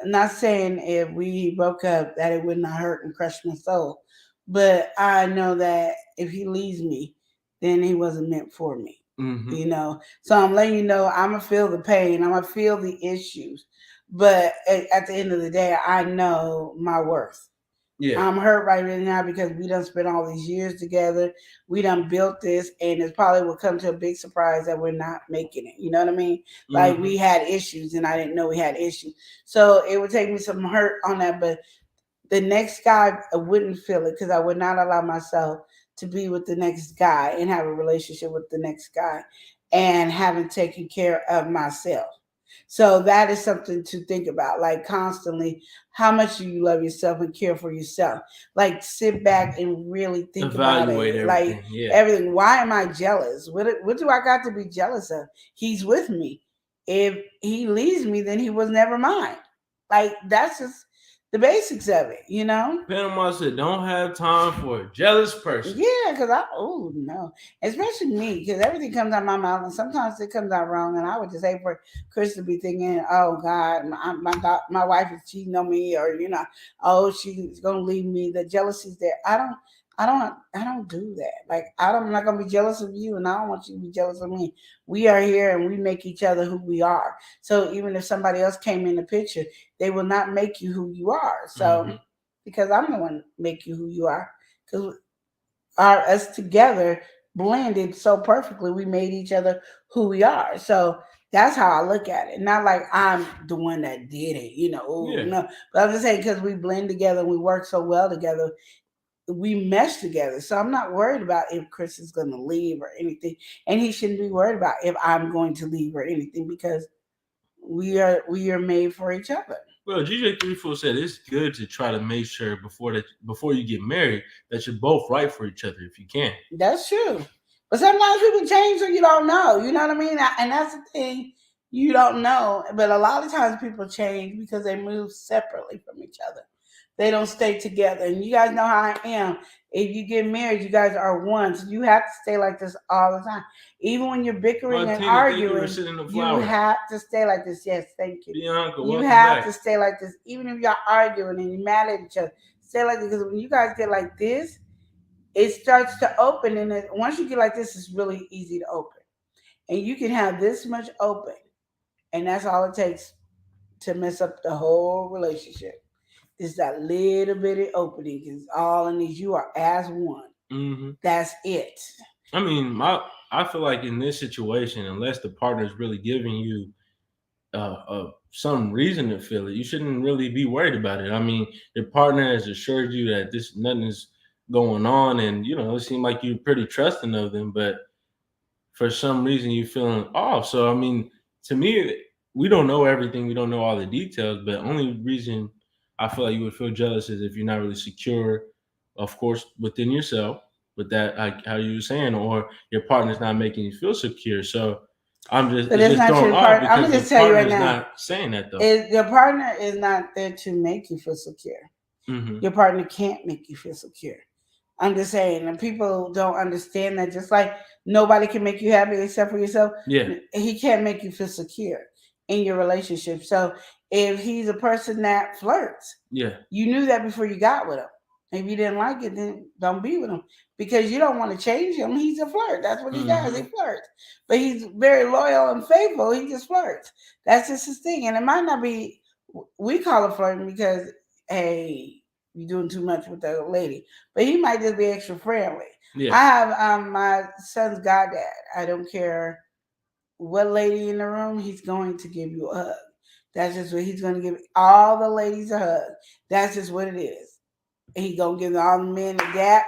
I'm not saying if we broke up that it would not hurt and crush my soul. But I know that if he leaves me, then he wasn't meant for me. Mm-hmm. So I'm letting you know I'm gonna feel the pain, I'm gonna feel the issues, but at the end of the day, I know my worth. Yeah, I'm hurt right now because we done spent all these years together. We done built this, and it probably will come to a big surprise that we're not making it. You know what I mean? Like, we had issues, and I didn't know we had issues. So it would take me some hurt on that, but the next guy, I wouldn't feel it because I would not allow myself to be with the next guy and have a relationship with the next guy and haven't taken care of myself. So that is something to think about, like, constantly, how much do you love yourself and care for yourself? Like, sit back and really think Evaluate about it. Everything. Like, everything. Why am I jealous? What do I got to be jealous of? He's with me. If he leaves me, then he was never mine. Like, that's just the basics of it, Panama said, don't have time for a jealous person. Yeah, because no. Especially me, because everything comes out my mouth, and sometimes it comes out wrong, and I would just hate for Chris to be thinking, oh, God, my wife is cheating on me, or, oh, she's going to leave me. The jealousy's there. I don't do that. Like, I'm not going to be jealous of you, and I don't want you to be jealous of me. We are here, and we make each other who we are. So even if somebody else came in the picture, they will not make you who you are. So, because I'm the one to make you who you are. Because us together blended so perfectly, we made each other who we are. So that's how I look at it. Not like I'm the one that did it, no. But I'm just saying, because we blend together, we work so well together, we mesh together. So I'm not worried about if Chris is going to leave or anything, and he shouldn't be worried about if I'm going to leave or anything, because we are made for each other. Well, GJ34 said it's good to try to make sure before you get married that you're both right for each other if you can. That's true. But sometimes people change so you don't know. You know what I mean? And that's the thing, you don't know. But a lot of times people change because they move separately from each other. They don't stay together. And you guys know how I am. If you get married, you guys are one. So you have to stay like this all the time. Even when you're bickering and arguing, you have to stay like this. Yes, thank you. Bianca, you have to stay like this. Even if you're arguing and you're mad at each other, stay like this. Because when you guys get like this, it starts to open. And once you get like this, it's really easy to open. And you can have this much open. And that's all it takes to mess up the whole relationship. Is that little bitty opening is all it needs. You are as one. Mm-hmm. That's it. I mean, I feel like in this situation, unless the partner is really giving you some reason to feel it, you shouldn't really be worried about it. I mean, your partner has assured you that nothing is going on, and it seems like you're pretty trusting of them, but for some reason you're feeling off. So I mean, to me, we don't know everything. We don't know all the details, but only reason I feel like you would feel jealous is if you're not really secure, of course, within yourself, with that, like how you were saying, or your partner's not making you feel secure. So I'm just throwing off because I'm gonna just tell you right now, not saying that though. Your partner is not there to make you feel secure. Mm-hmm. Your partner can't make you feel secure. I'm just saying, and people don't understand that. Just like nobody can make you happy except for yourself. Yeah, he can't make you feel secure in your relationship. So if he's a person that flirts. Yeah. You knew that before you got with him. If you didn't like it, then don't be with him because you don't want to change him. He's a flirt. That's what he does. He flirts, but he's very loyal and faithful. He just flirts. That's just his thing, and it might not be. We call it flirting because hey, you're doing too much with the lady, but he might just be extra friendly. Yeah. I have my son's goddad. I don't care what lady in the room, he's going to give you a hug. That's just what he's going to give all the ladies a hug. That's just what it is. And he gonna give all the men a gap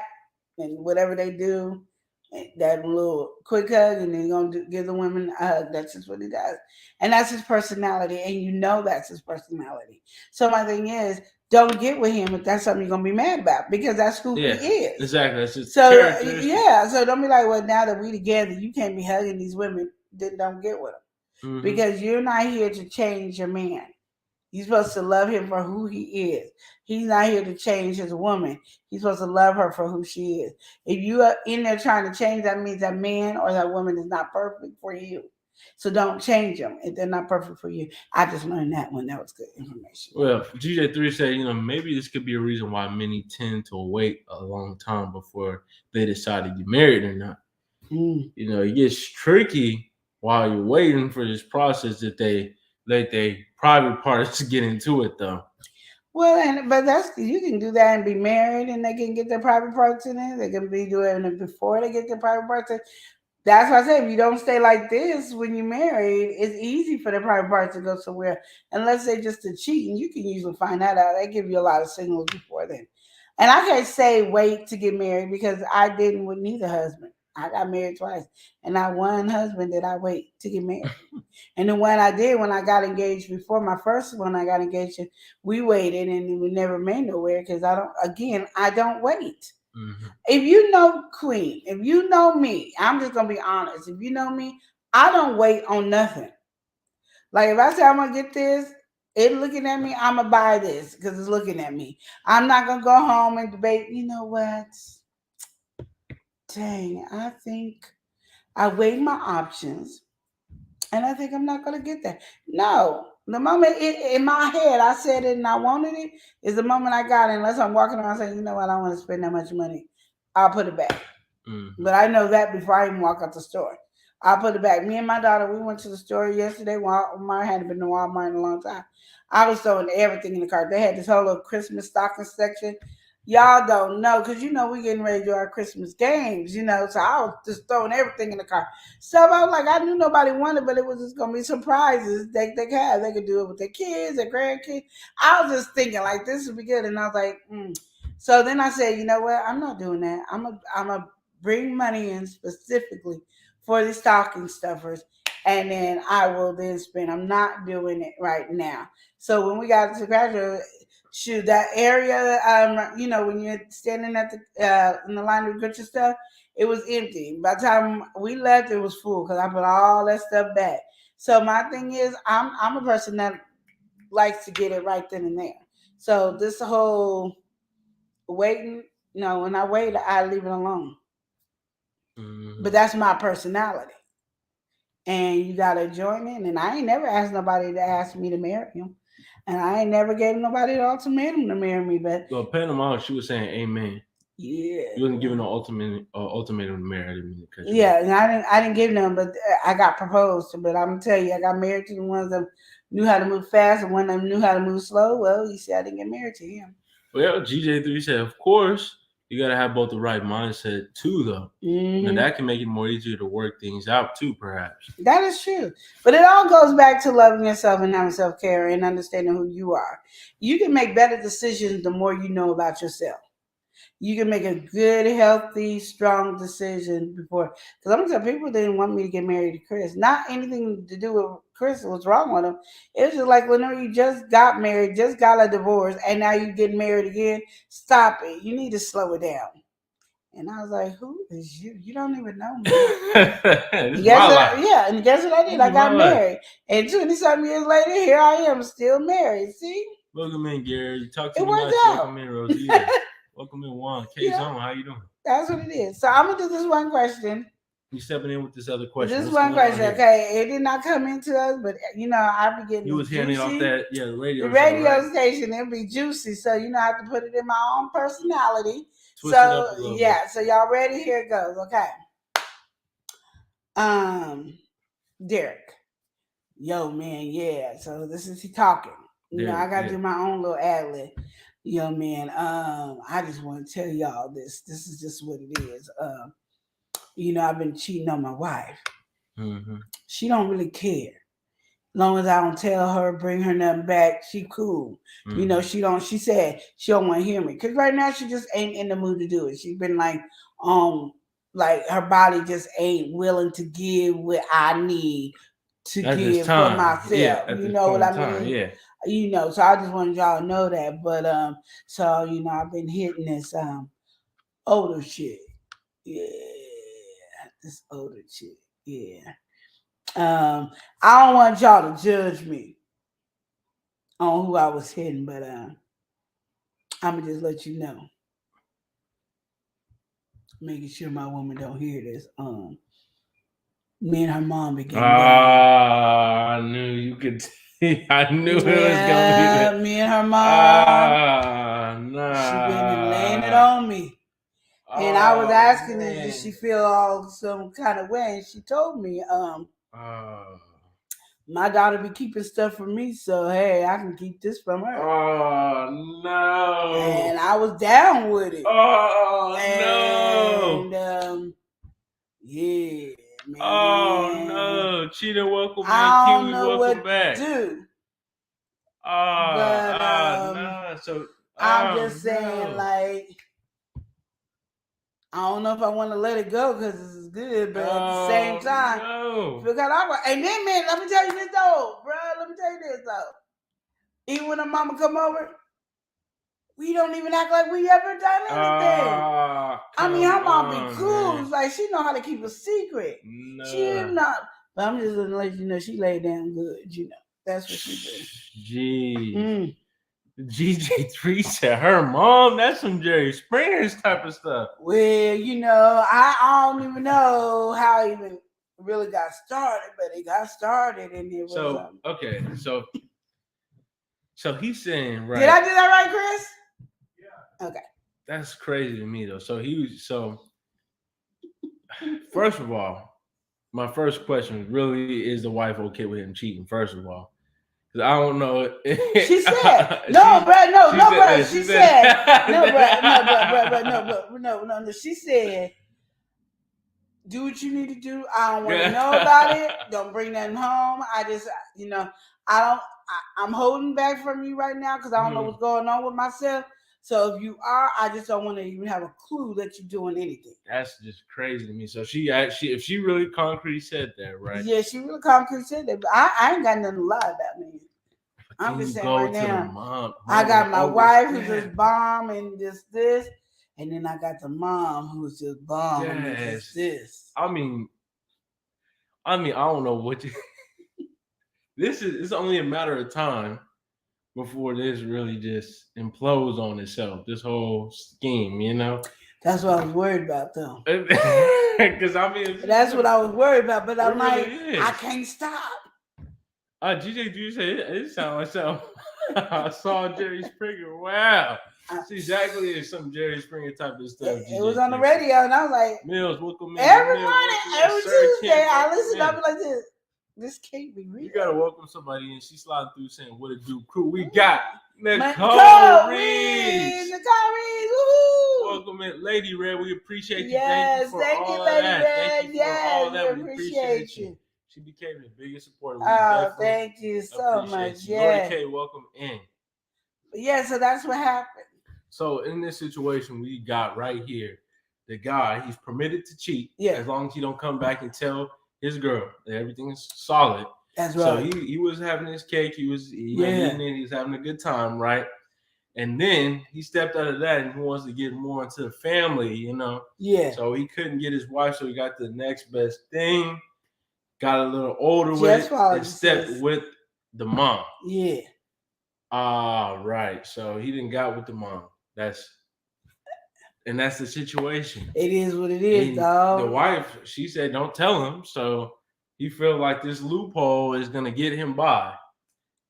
and whatever they do, that little quick hug, and then he's gonna give the women a hug. That's just what he does, and that's his personality. And you know that's his personality. So my thing is, don't get with him if that's something you're gonna be mad about because that's who he is. Exactly. That's his so characteristic. So don't be like, well, now that we together, you can't be hugging these women. Then don't get with him because you're not here to change your man. You're supposed to love him for who he is. He's not here to change his woman. He's supposed to love her for who she is. If you are in there trying to change, that means that man or that woman is not perfect for you. So don't change them if they're not perfect for you. I just learned that one. That was good information. Well, GJ3 said, maybe this could be a reason why many tend to wait a long time before they decide to get married or not. It gets tricky while you're waiting for this process that they let their private parts get into it, though. Well, but you can do that and be married, and they can get their private parts in it. They can be doing it before they get their private parts in. That's why I say if you don't stay like this when you're married, it's easy for the private parts to go somewhere. Unless they just a cheating, you can usually find that out. They give you a lot of signals before then. And I can't say wait to get married because I didn't with neither husband. I got married twice, and not one husband did I wait to get married. And the one I did when I got engaged before my first one I got engaged to, we waited and we never made nowhere because I don't wait. If you know Queen, if you know me, I'm just gonna be honest. If you know me, I don't wait on nothing. Like if I say I'm gonna get this, it looking at me, I'm gonna buy this because it's looking at me. I'm not gonna go home and debate. You know what? Dang, I think I weighed my options and I think I'm not going to get that. No, the moment in my head I said it and I wanted it is the moment I got it. Unless I'm walking around saying, you know what, I don't want to spend that much money, I'll put it back. But I know that before I even walk out the store. I'll put it back. Me and my daughter, we went to the store yesterday. Walmart hadn't been to Walmart in a long time. I was throwing everything in the cart. They had this whole little Christmas stocking section. Y'all don't know because we getting ready to do our Christmas games, so I was just throwing everything in the car. So I was like, I knew nobody wanted, but it was just gonna be surprises they could have. They could do it with their kids, their grandkids. I was just thinking like this would be good, and I was like, So then I said, you know what? I'm not doing that. I'm a bring money in specifically for the stocking stuffers, and then I will then spend. I'm not doing it right now. So when we got to graduate. Shoot, that area, when you're standing at the in the line to get your stuff, it was empty. By the time we left, it was full because I put all that stuff back. So my thing is, I'm a person that likes to get it right then and there. So this whole waiting, when I wait, I leave it alone. But that's my personality, and you gotta join in. And I ain't never asked nobody to ask me to marry him. And I ain't never gave nobody the ultimatum to marry me, but Panama, she was saying amen. Yeah, you wasn't giving no ultimatum to marry. I didn't mean to cut you off. And I didn't give none, but I got proposed to. But I'm gonna tell you, I got married to the ones that knew how to move fast, and one of them knew how to move slow. Well, you see, I didn't get married to him. Well, GJ3 said, of course, you gotta have both the right mindset too, though. Now that can make it more easier to work things out too, perhaps. That is true. But it all goes back to loving yourself and having self-care and understanding who you are. You can make better decisions the more you know about yourself. You can make a good, healthy, strong decision before. Because I'm going to tell people they didn't want me to get married to Chris. Not anything to do with Chris. What's wrong with him? It's just like whenever you just got married, just got a divorce, and now you get married again, stop it. You need to slow it down. And I was like, who is you? You don't even know me. And guess what I did? I got married. And 20-something years later, here I am still married. See? Welcome in, Gary. You talk to me nice. Welcome in, Rosita. Welcome in, Juan. K-Zone, how you doing? That's what it is. So I'm going to do this one question. We stepping in with this other question. This What's one going on question, here? okay, it did not come into us, but I be getting You was hearing it off that the radio the radio show, right? station. It'd be juicy, so I have to put it in my own personality. Twist it up a little bit. So y'all ready? Here it goes. Okay. Derek. Yo, man, yeah. So this is he talking. I gotta do my own little ad lib. Yo, man, I just want to tell y'all this. This is just what it is. I've been cheating on my wife. Mm-hmm. She don't really care. As long as I don't tell her, bring her nothing back, she cool. Mm-hmm. She said she don't want to hear me. Because right now she just ain't in the mood to do it. She's been like her body just ain't willing to give what I need to give for myself. Yeah, you know what I time, mean? Yeah. So I just wanted y'all to know that. But I've been hitting this older chick. Yeah. This older chick. Yeah. I don't want y'all to judge me on who I was hitting, but I'm gonna just let you know. Making sure my woman don't hear this. Me and her mom began. I knew you could. I knew it was gonna be that. Me and her mom. Nah. She been laying it on me. And I was asking her, did she feel all some kind of way? And she told me, my daughter be keeping stuff from me, so hey, I can keep this from her. Oh no! And I was down with it. Oh no! Yeah, man. Oh no! Cheetah, welcome back. I don't Kiwi, know welcome what back. to do. No. So I'm just saying, like, I don't know if I want to let it go because this is good, but at the same time, because and then, man, let me tell you this though, bro. Let me tell you this though. Even when her mama come over, we don't even act like we ever done anything. I mean, her mom be cool. Man. It's like she know how to keep a secret. No. She not. But I'm just gonna let you know she laid down good. That's what she did. Gee. GJ3 said her mom, that's some Jerry Springer's type of stuff. Well, I don't even know how it even really got started, but it got started and it was okay, so he's saying, right? Did I do that right, Chris? Yeah. Okay. That's crazy to me though. First of all, my first question really is the wife okay with him cheating, first of all? Because I don't know. She said, no, bro. She said, no. She said, do what you need to do. I don't want to know about it. Don't bring nothing home. I just, I'm holding back from you right now because I don't know what's going on with myself. So if you are, I just don't want to even have a clue that you're doing anything. That's just crazy to me. So she actually, if she really concrete said that, right? Yeah, she really concrete said that. But I ain't got nothing to lie about me. I'm just saying right now. I got my wife who's just bomb and just this, and then I got the mom who's just bomb and just this. I mean, I don't know what you. It's only a matter of time before this really just implodes on itself. This whole scheme, That's what I was worried about, though. Because that's what I was worried about. But I'm like, I can't stop. GJ, do you say it sounds like something? I saw Jerry Springer. Wow. It's exactly some Jerry Springer type of stuff. It was on the radio, and I was like, Mills, welcome in. Every morning, every Tuesday, I listen. I'll be like this. This can't be real. You gotta welcome somebody in. She's sliding through saying, "What it do, crew?" We got Nicole Reed. Welcome in, Lady Red. We appreciate you. Yes, thank you, Lady Red. Yes, we appreciate you. She became the biggest supporter. Thank you so much. Yeah. Lori K, welcome in. Yeah, so that's what happened. So in this situation, we got right here the guy. He's permitted to cheat as long as he don't come back and tell his girl that everything is solid. That's right. So he was having his cake. He was eating it. He was having a good time, right? And then he stepped out of that and he wants to get more into the family, Yeah. So he couldn't get his wife, so he got the next best thing. Got a little older with it and stepped with the mom. Yeah. Right. So he didn't got with the mom. And that's the situation. It is what it is, And dog. the wife, she said, don't tell him. So he feel like this loophole is gonna get him by.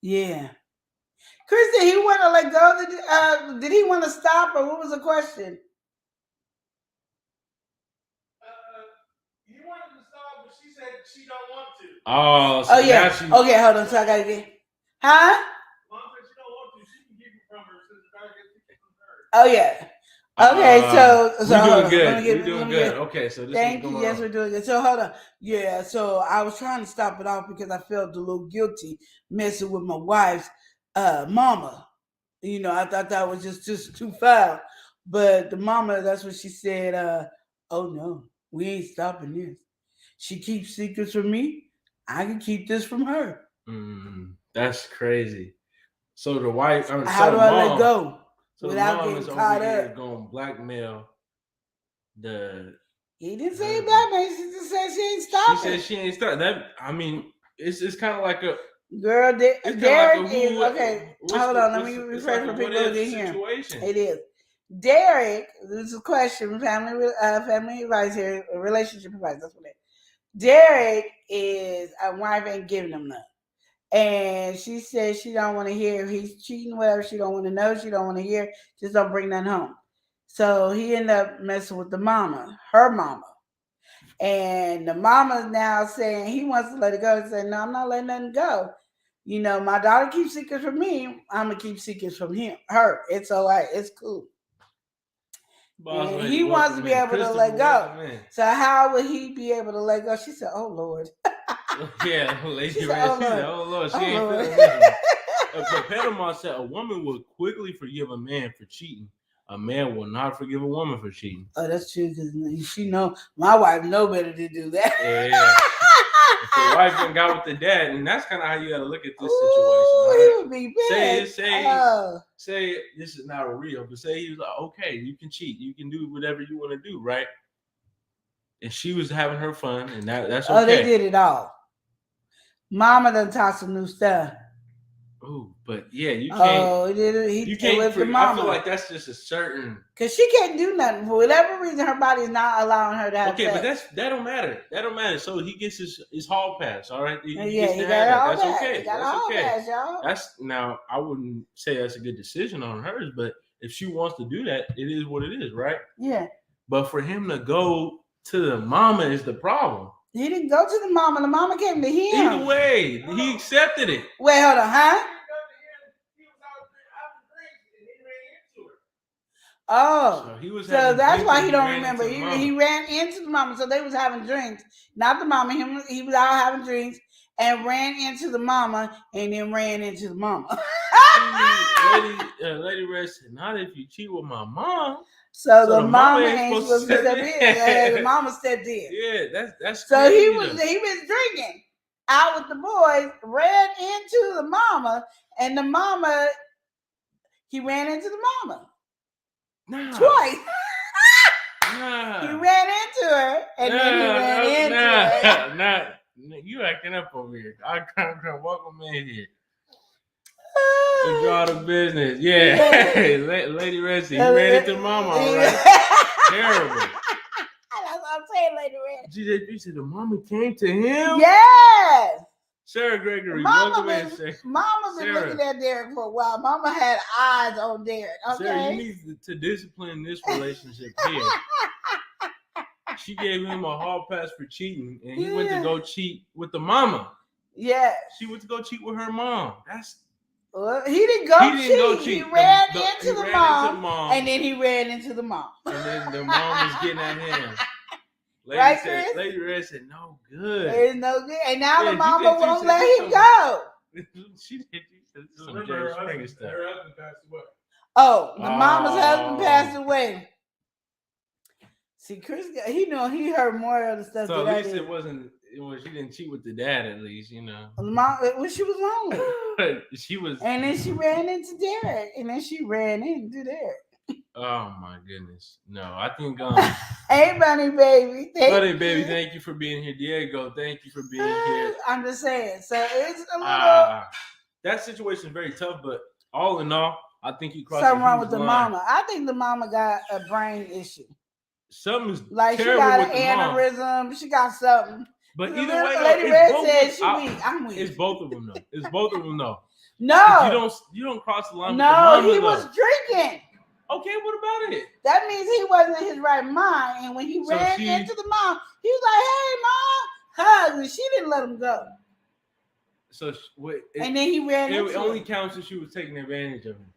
Yeah. Chris, did he want to let go? Did he want to stop, or what was the question? He wanted to stop, but she said she don't want to. Oh, so yeah. Now okay, hold on. So I gotta get. Huh? Mom said she don't want to. She can get it from her. So the guy gets it from her. Oh yeah. Okay, so we're doing good. We're doing good. Okay, so this thank is you. Yes, we're doing good. So hold on. Yeah, so I was trying to stop it off because I felt a little guilty messing with my wife's mama. You know, I thought that was just too foul. But the mama, that's what she said. Oh no, we ain't stopping this. She keeps secrets from me. I can keep this from her. That's crazy. So the wife. How do I let go? So without the mom getting is caught over here up. going to blackmail the. He didn't say blackmail. She just said she ain't stopping. She said she ain't stopping. That it's kind of like a girl. Derek is okay. Hold on, let me rephrase for people who didn't hear. It is Derek. This is a question. Family advice here. Relationship advice. That's what it is. Derek is a wife ain't giving him none. And she says she don't want to hear if he's cheating, whatever. She don't want to know. She don't want to hear. Just don't bring nothing home. So he ended up messing with the mama, her mama. And the mama's now saying he wants to let it go. He said, no, I'm not letting nothing go. You know, my daughter keeps secrets from me. I'm going to keep secrets from her. It's all right. It's cool. And he wants to be able to let go. So how would he be able to let go? She said, oh, Lord. Yeah, Lady she Red. said, She said, oh, Lord. She ain't feeling this one. Panama said a woman will quickly forgive a man for cheating. A man will not forgive a woman for cheating. Oh, that's true, because she know my wife know better to do that. Yeah. If the wife done got with the dad, and that's kind of how you got to look at this situation. Right? He would be bad. Say this is not real, but say he was like, okay, you can cheat, you can do whatever you want to do, right? And she was having her fun, and that's okay. Oh, they did it all. Mama done taught some new stuff. Oh, but yeah, you can't. Oh, he can't with the mama. I feel like that's just a certain. Because she can't do nothing for whatever reason. Her body is not allowing her to have sex. But that don't matter. That don't matter. So he gets his hall pass. All right, he got that's okay. That's okay. Pass, y'all. That's now. I wouldn't say that's a good decision on hers, but if she wants to do that, it is what it is, right? Yeah. But for him to go to the mama is the problem. He didn't go to the mama. The mama came to him. Either way, he accepted it. Wait, hold on, huh? Oh, so that's why he don't remember. He ran into the mama. So they was having drinks. Not the mama. He was out having drinks and ran into the mama and then ran into the mama. Lady Red said, not if you cheat with my mom. So the mama ain't supposed to step in. The mama stepped in. Yeah, that's so crazy. he was drinking out with the boys, ran into the mama, and the mama, he ran into the mama. Twice. He ran into her, and then he ran into her. You acting up over here. I can't welcome in here. To draw the business. Yeah. Lady Resty, he ran into mama, all right? Terrible. That's what I'm saying, Lady Red. GJP said the mama came to him? Yes. Sarah Gregory, welcome in, Sarah. Mama been looking at Derek for a while. Mama had eyes on Derek. Okay. Sarah, you need to discipline this relationship here. She gave him a hall pass for cheating, and he went to go cheat with the mama. Yes. She went to go cheat with her mom. He didn't go cheat. He ran into the mom, and then he ran into the mom. And then the mom was getting at him. Lady Red said, no good. It's no good. And now the mama won't let him go. She did some Jerry Springer stuff. Her husband passed away. Oh, the mama's husband passed away. See, Chris, he heard more of the stuff. So at least it wasn't. She didn't cheat with the dad. At least, you know. When she was lonely. She was. And then she ran into Derek. Oh my goodness! No, I think. Hey, Bunny baby. Thank you for being here. Diego, thank you for being here. I'm just saying. So it's a little. That situation is very tough, but all in all, I think he crossed something a wrong huge with the line. mama. I think the mama got a brain issue. Something's Like she terrible got with an the mom. aneurysm. She got something. But The either way, though, Lady it's Red both said of- she weak. I'm weak. It's both of them though. It's both of them though. No, You don't cross the line. with no, the mama, he though. was drinking. Okay, what about it? That means he wasn't in his right mind. And when he So ran she- into the mom, he was like, "Hey, mom, hug," and she didn't let him go. So wait, And then he ran it into only her. counts if she was taking advantage of him.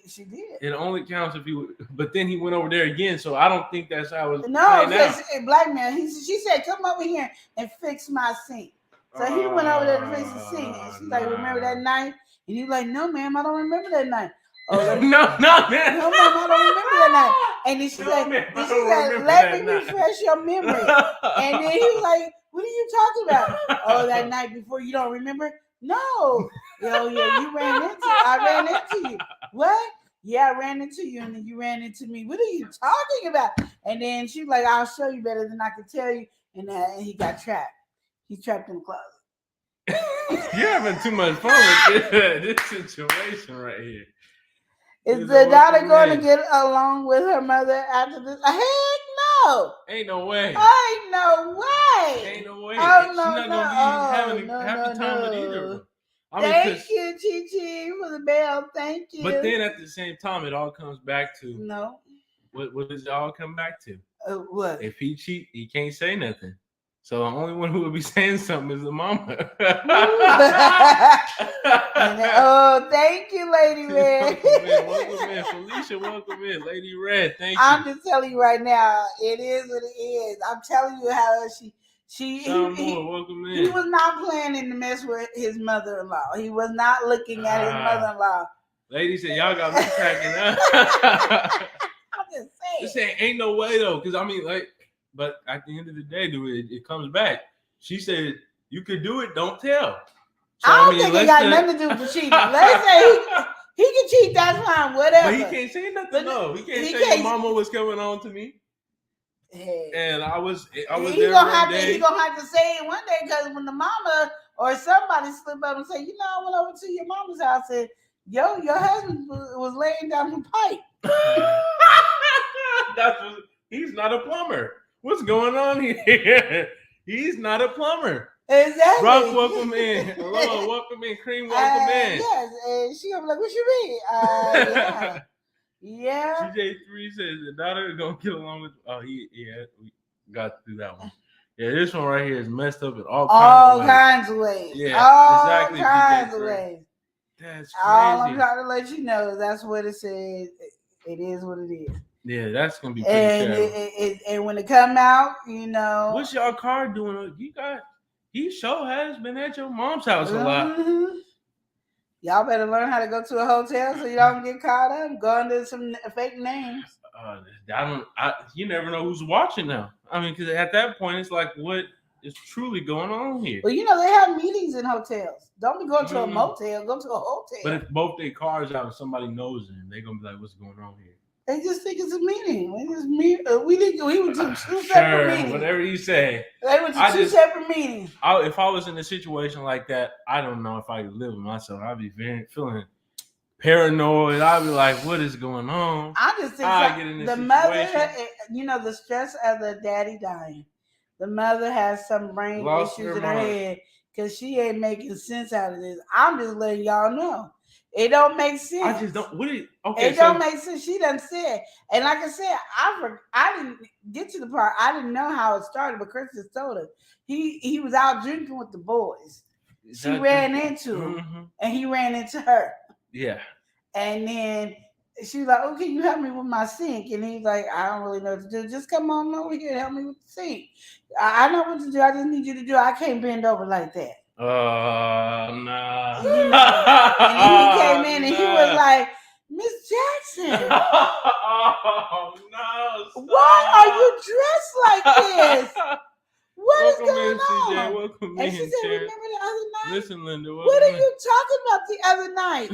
She did. It only counts if you. But then he went over there again, so I don't think that's how it's No, playing because out. a black man. She said, "Come over here and fix my sink." So he went over there to fix the sink. And she's like, "Remember that night?" And he was like, "No, ma'am, I don't remember that night." Oh, no, man. No, ma'am, I don't remember that night. And then she No, said, ma'am, I and she don't said, remember "Let that me night." refresh your memory." And then he was like, "What are you talking about?" "Oh, that night before, you don't remember?" "No." "Oh, yeah, I ran into you." "What?" "Yeah, I ran into you, and then you ran into me." "What are you talking about?" And then she was like, "I'll show you better than I can tell you." And he got trapped. He's trapped in the closet. You're having too much fun with this situation right here. Is He's the a daughter welcome going to man. get along with her mother after this? Heck no! Ain't no way. Ain't no way! Ain't no way. Oh, She's no, not no. gonna be having Oh, a happy time with either of them. I mean, Thank 'cause- you, Chi-Chi, for the bell. Thank you. but then at the same time, it all comes back to No. what does it all come back to? What? If he cheat, he can't say nothing. So the only one who would be saying something is the mama. Oh, thank you, Lady Red. Welcome in. Felicia, welcome in. Lady Red, thank you. I'm just telling you right now, it is what it is. I'm telling you how Sean Moore, welcome in. he was not planning to mess with his mother-in-law. He was not looking at his mother-in-law. Lady said, y'all got me cracking up. I'm just saying. Just saying, ain't no way though, because I mean, like, but at the end of the day, dude, it comes back. She said, you could do it, don't tell. So, I don't think it got nothing to do with the cheating. Let's say he can cheat, that's fine, whatever. But he can't say nothing, But though. He can't say can't- your mama was coming on to me. Hey. And I was He there gonna one have day. he gonna have to say it one day, because when the mama or somebody slip up and say, "You know, I went over to your mama's house and your husband was laying down the pipe." He's not a plumber. What's going on here? He's not a plumber. Exactly. Brock, welcome in. Hello, welcome in. Cream, welcome in. Yes, and she gonna be like, "What you mean?" Yeah. Yeah. CJ3 says the daughter is gonna get along with. Oh, we got through that one. Yeah, this one right here is messed up in all kinds of ways. Yeah, all exactly, kinds of CJ3. ways. That's All I'm crazy. trying to let you know is that's what it says. It is what it is. Yeah, that's gonna be pretty And terrible. and when it come out, you know. What's y'all car doing? He sure has been at your mom's house a lot. Mhm. Y'all better learn how to go to a hotel so you don't get caught up. Go under some fake names. You never know who's watching now. I mean, because at that point, it's like, what is truly going on here? Well, you know, they have meetings in hotels. Don't be going to a Mhm. motel. Go to a hotel. But if both their cars out and somebody knows them, they're gonna be like, "What's going on here?" They just think it's a meeting. We just meet. We went to two separate Sure, meetings. whatever you say. They went to two separate meetings. If I was in a situation like that, I don't know if I could live with myself. I'd be feeling paranoid. I'd be like, "What is going on?" I just think the mother, you know, the stress of the daddy dying. The mother has some brain issues in her head because she ain't making sense out of this. I'm just letting y'all know. It don't make sense. I just don't. It don't make sense. She done said, and like I said, I didn't get to the part. I didn't know how it started, but Chris just told her he was out drinking with the boys. She ran into him, and he ran into her. Yeah. And then she was like, "Oh, can you help me with my sink?" And he's like, "I don't really know what to do. Just come on over here and help me with the sink. I know what to do. I just need you to do it. I can't bend over like that." No. And then he came in and he was like, "Miss Jackson, oh no! Stop. Why are you dressed like this? What is going on?" CJ, welcome and in, she said, Sharon. "Remember the other night? Listen, Linda. What are you talking about the other night?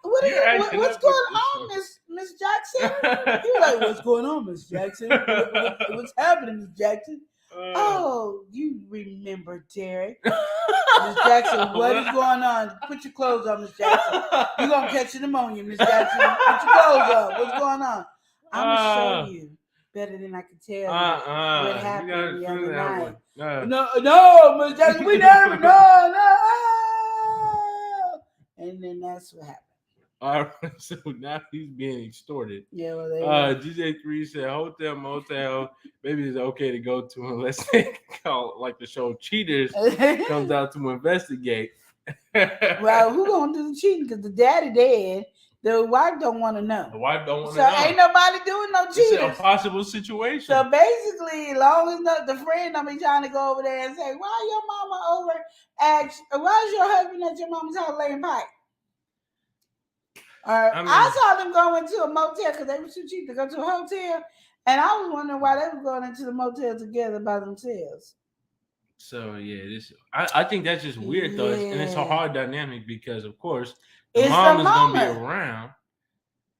What's going on, Miss Jackson?" He was like, "What's going on, Miss Jackson? What's happening, Miss Jackson?" "Oh, you remember, Terry." Miss Jackson, what is going on? Put your clothes on, Miss Jackson. You're going to catch a pneumonia, Miss Jackson. Put your clothes on. What's going on? I'm going to show you better than I can tell you what happened the other night. No, Miss Jackson, we never, no. And then that's what happened. All right, so now he's being extorted. Yeah, well, DJ3 said, hotel, motel, maybe it's okay to go to unless they call like the show Cheaters comes out to investigate. Well, who gonna do the cheating? Because the daddy dead. The wife don't want to know. The wife don't want to know. So ain't nobody doing no cheating. It's a possible situation. So basically, as long as the friend don't be trying to go over there and say, why your mama over at, why is your husband at your mama's house laying pipe? I saw them go into a motel because they were too cheap to go to a hotel. And I was wondering why they were going into the motel together by themselves. So yeah, I think that's just weird though, and it's a hard dynamic because of course the it's mom the is mama. gonna be around.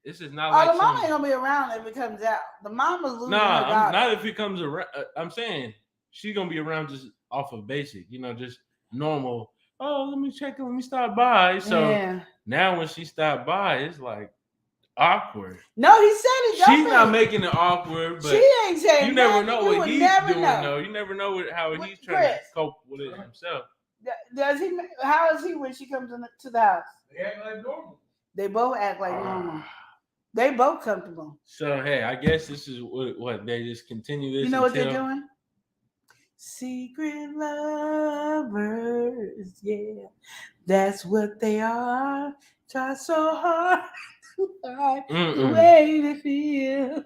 This is not like the mama ain't gonna be around if it comes out. The mama's losing her daughter. Not if it comes around. I'm saying she's gonna be around just off of basic, just normal. Oh, let me check it. Let me stop by. So now when she stopped by, it's like awkward. No, he said it. She's not making it awkward, but she ain't saying you never know what he's doing, though. You never know how he's trying to cope with it himself. Does he? How is he when she comes to the house? They act like normal. They both act like normal. They both comfortable. So hey, I guess this is what they just continue this. You know what they're doing? Secret lovers, yeah, that's what they are. Try so hard to hide the way they feel.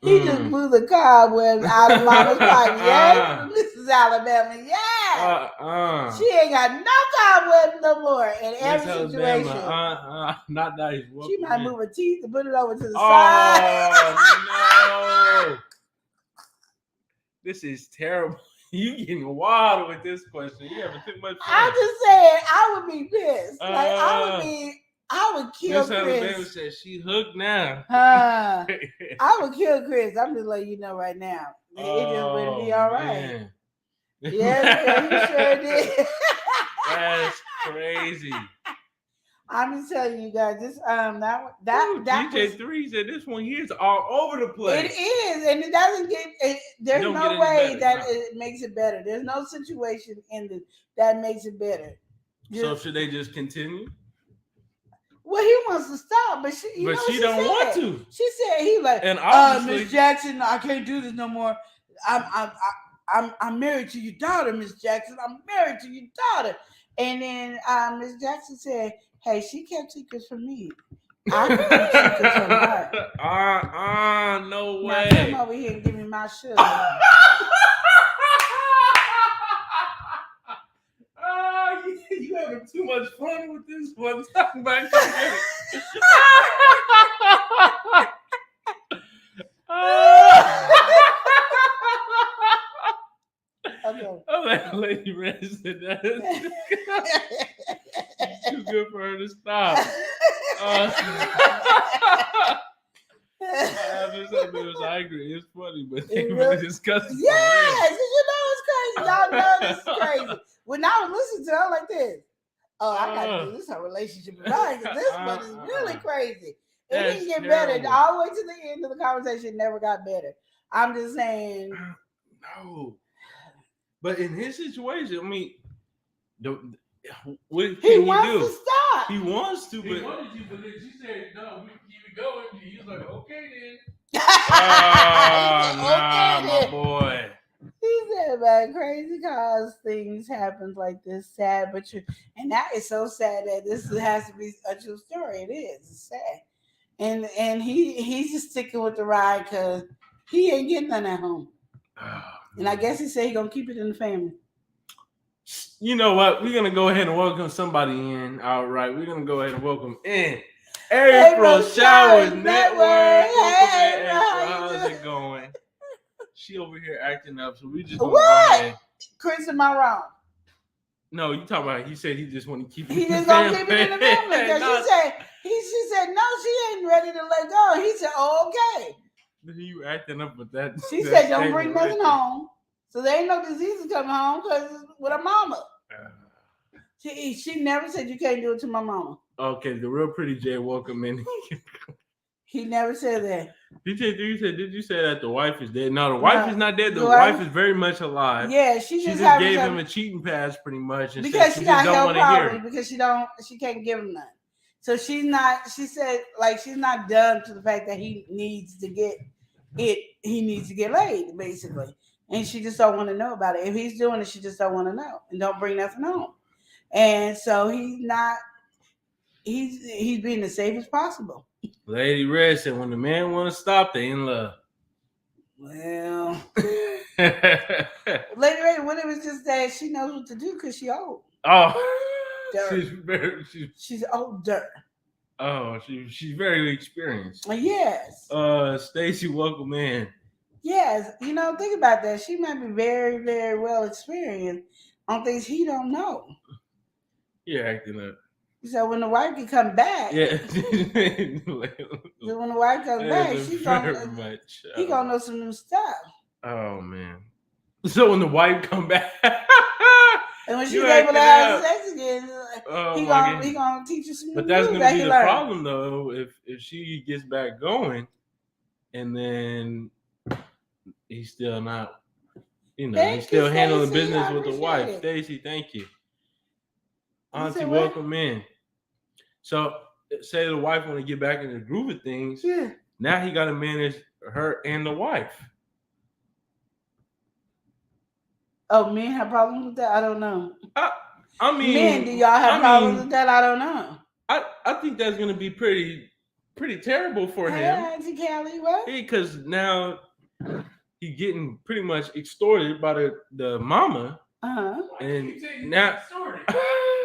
He just blew the cobwebs out of Mama's pocket. Yeah, this is Alabama. Yeah, she ain't got no cobwebs no more in every situation. Not nice. She might move her teeth and put it over to the side. No. This is terrible. You getting wild with this question. You having too much fun. I'm just saying, I would be pissed. I would kill Miss Chris. Alabama said she hooked now. I would kill Chris. I'm just letting you know right now. It just wouldn't be all right. Yeah, he sure did. That's crazy. I'm just telling you guys, this that DJ3 said this one here is all over the place. It is, and it doesn't get. There's no way that it makes it better. There's no situation in this that makes it better. So should they just continue? Well, he wants to stop, but she don't want to. She said he like, and obviously, Miss Jackson, I can't do this no more. I'm married to your daughter, Miss Jackson. I'm married to your daughter. And then Miss Jackson said, hey, she kept secrets from me. I kept secrets from her. No way. Now come over here and give me my sugar. You having too much fun with this one. Talking about Okay. I'm like Lady Red said that. Too good for her to stop. I agree. It's funny, but they really disgusting. Yes, it's crazy. Y'all know this is crazy. When I was listening to her like this, I got to do this a relationship with her because this one is really crazy. It didn't get better. All the way to the end of the conversation, it never got better. I'm just saying. No. But in his situation, I mean, what he can wants he do? To stop. He wants to, He wanted to, but then she said, no, we can keep it going. And he was like, okay then. My boy. He said, man, crazy cause things happen like this, sad, but true. And that is so sad that this has to be a true story. It is. It's sad. And he's just sticking with the ride because he ain't getting none at home. And I guess he said he's going to keep it in the family. You know what? We're going to go ahead and welcome somebody in. All right. We're going to go ahead and welcome in April Showers Network. Hey, how's it going? She over here acting up, so we just going to what? go ahead. Chris, am I wrong? No, you talking about he said he just want to keep it in the family. He just going to keep it in the family. Because she said, no, she ain't ready to let go. He said, oh, okay. You acting up with that. She said, don't bring nothing home. So there ain't no diseases coming home because it's with her mama. She never said you can't do it to my mama. Okay, the real pretty Jay welcome in. He never said that. Did you say that the wife is dead? No, the wife is not dead. The wife wife is very much alive. Yeah, she just having gave him a cheating pass pretty much. And because she got health problems hear because she can't give him none. So she said like she's not done to the fact that he needs to get laid, basically. And she just don't want to know about it. If he's doing it, she just don't want to know and don't bring nothing home. And so he's being as safe as possible. Lady Red said when the man want to stop, they in love. Well, Lady Red, when it was just that she knows what to do because she old. Oh, she's older. Oh, she's very experienced. Yes. Stacy, welcome in. Yes, think about that. She might be very, very well experienced on things he don't know. You're acting up. So when the wife can come back, yeah. So when the wife comes back, he gonna know some new stuff. Oh man! So when the wife come back, and when she's able to have sex again, he gonna teach you some new. But that's gonna be the problem though. If she gets back going, and then he's still not, he's still handling business with the wife. Stacy, thank you. Auntie, welcome in. So, say the wife want to get back in the groove of things. Yeah. Now he got to manage her and the wife. Oh, men have problems with that? I don't know. I mean, men, do y'all have problems with that? I don't know. I think that's going to be pretty terrible for him. Auntie Callie, what? Because now he getting pretty much extorted by the mama. Uh-huh. And now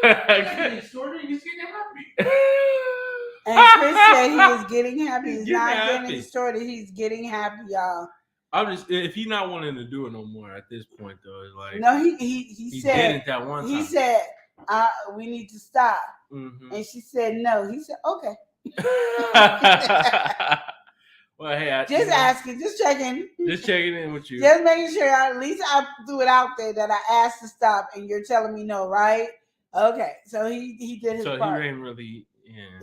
he's getting happy. And Chris said he was getting happy. He's not getting extorted. He's getting happy, y'all. If he's not wanting to do it no more at this point, though, it's like no. He said did it that one time. He said we need to stop, mm-hmm. and she said no. He said okay. Well, hey, just asking, just checking in with you, just making sure. At least I threw it out there that I asked to stop, and you're telling me no, right? Okay, so he did his part. So he ain't really,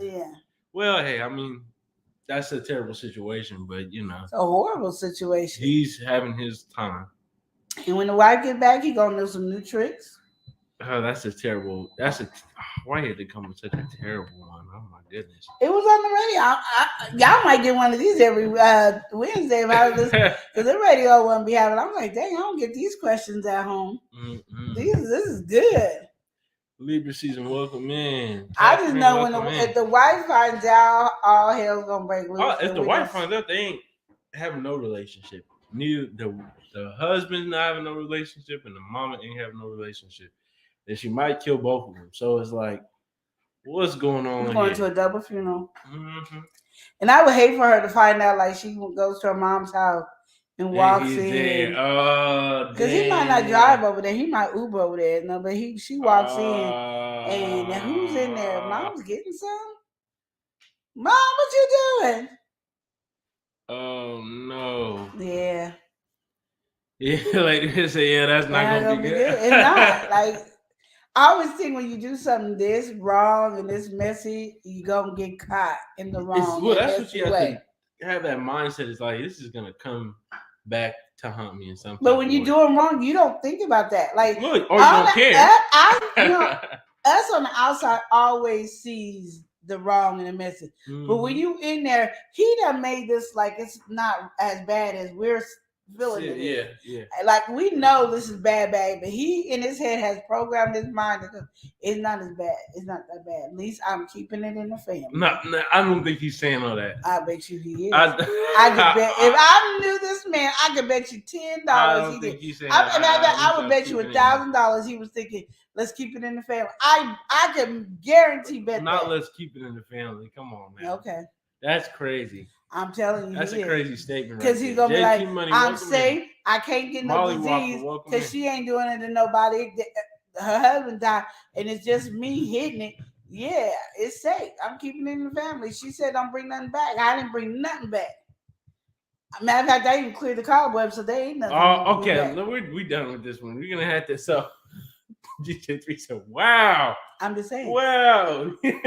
yeah. Well, hey, I mean, that's a terrible situation, but it's a horrible situation. He's having his time, and when the wife get back, he gonna know some new tricks. Oh, why had to come with such a terrible one? Oh my goodness! It was on the radio. Y'all might get one of these every Wednesday if I was because the radio wouldn't be having. I'm like, dang, I don't get these questions at home. Mm-mm. This is good. Libra season, welcome in. I just know if the wife finds out, all hell's gonna break loose. If the wife finds out, they ain't having no relationship. Neither the husband's not having no relationship, and the mama ain't having no relationship. Then she might kill both of them. So it's like, what's going on? Going to a double funeral. Mm-hmm. And I would hate for her to find out like she goes to her mom's house and walks in. Because he might not drive over there. He might Uber over there. No, but she walks in and who's in there? Mom's getting some? Mom, what you doing? Oh no. Yeah. Yeah, like they say, that's not gonna be good. It's not. Like I always think when you do something this wrong and this messy, you gonna get caught in the wrong. That's what you have to have that mindset. It's like this is gonna come back to haunt me in some. But when you're doing wrong, you don't think about that. Like, or you don't care. Us on the outside always sees the wrong and the messy. Mm-hmm. But when you in there, he done made this like it's not as bad as we're feeling it. Yeah. Like we know this is bad, but he in his head has programmed his mind that it's not as bad. It's not that bad. At least I'm keeping it in the family. No, I don't think he's saying all that. I bet you he is. I could bet if I knew this man, I could bet you $10. I don't think he's saying that. I would bet you $1,000. He was thinking, let's keep it in the family. I can guarantee bet. Not let's keep it in the family. Come on, man. Okay. That's crazy. I'm telling you, that's a crazy statement. Because he's gonna be like, I'm safe. I can't get no disease because she ain't doing it to nobody. Her husband died, and it's just me hitting it. Yeah, it's safe. I'm keeping it in the family. She said, "Don't bring nothing back." I didn't bring nothing back. Matter of fact, I even cleared the cobwebs, so they ain't nothing. Oh, okay. We done with this one. We're gonna have to. So, DJ3 said, "Wow." I'm just saying. Wow. Like,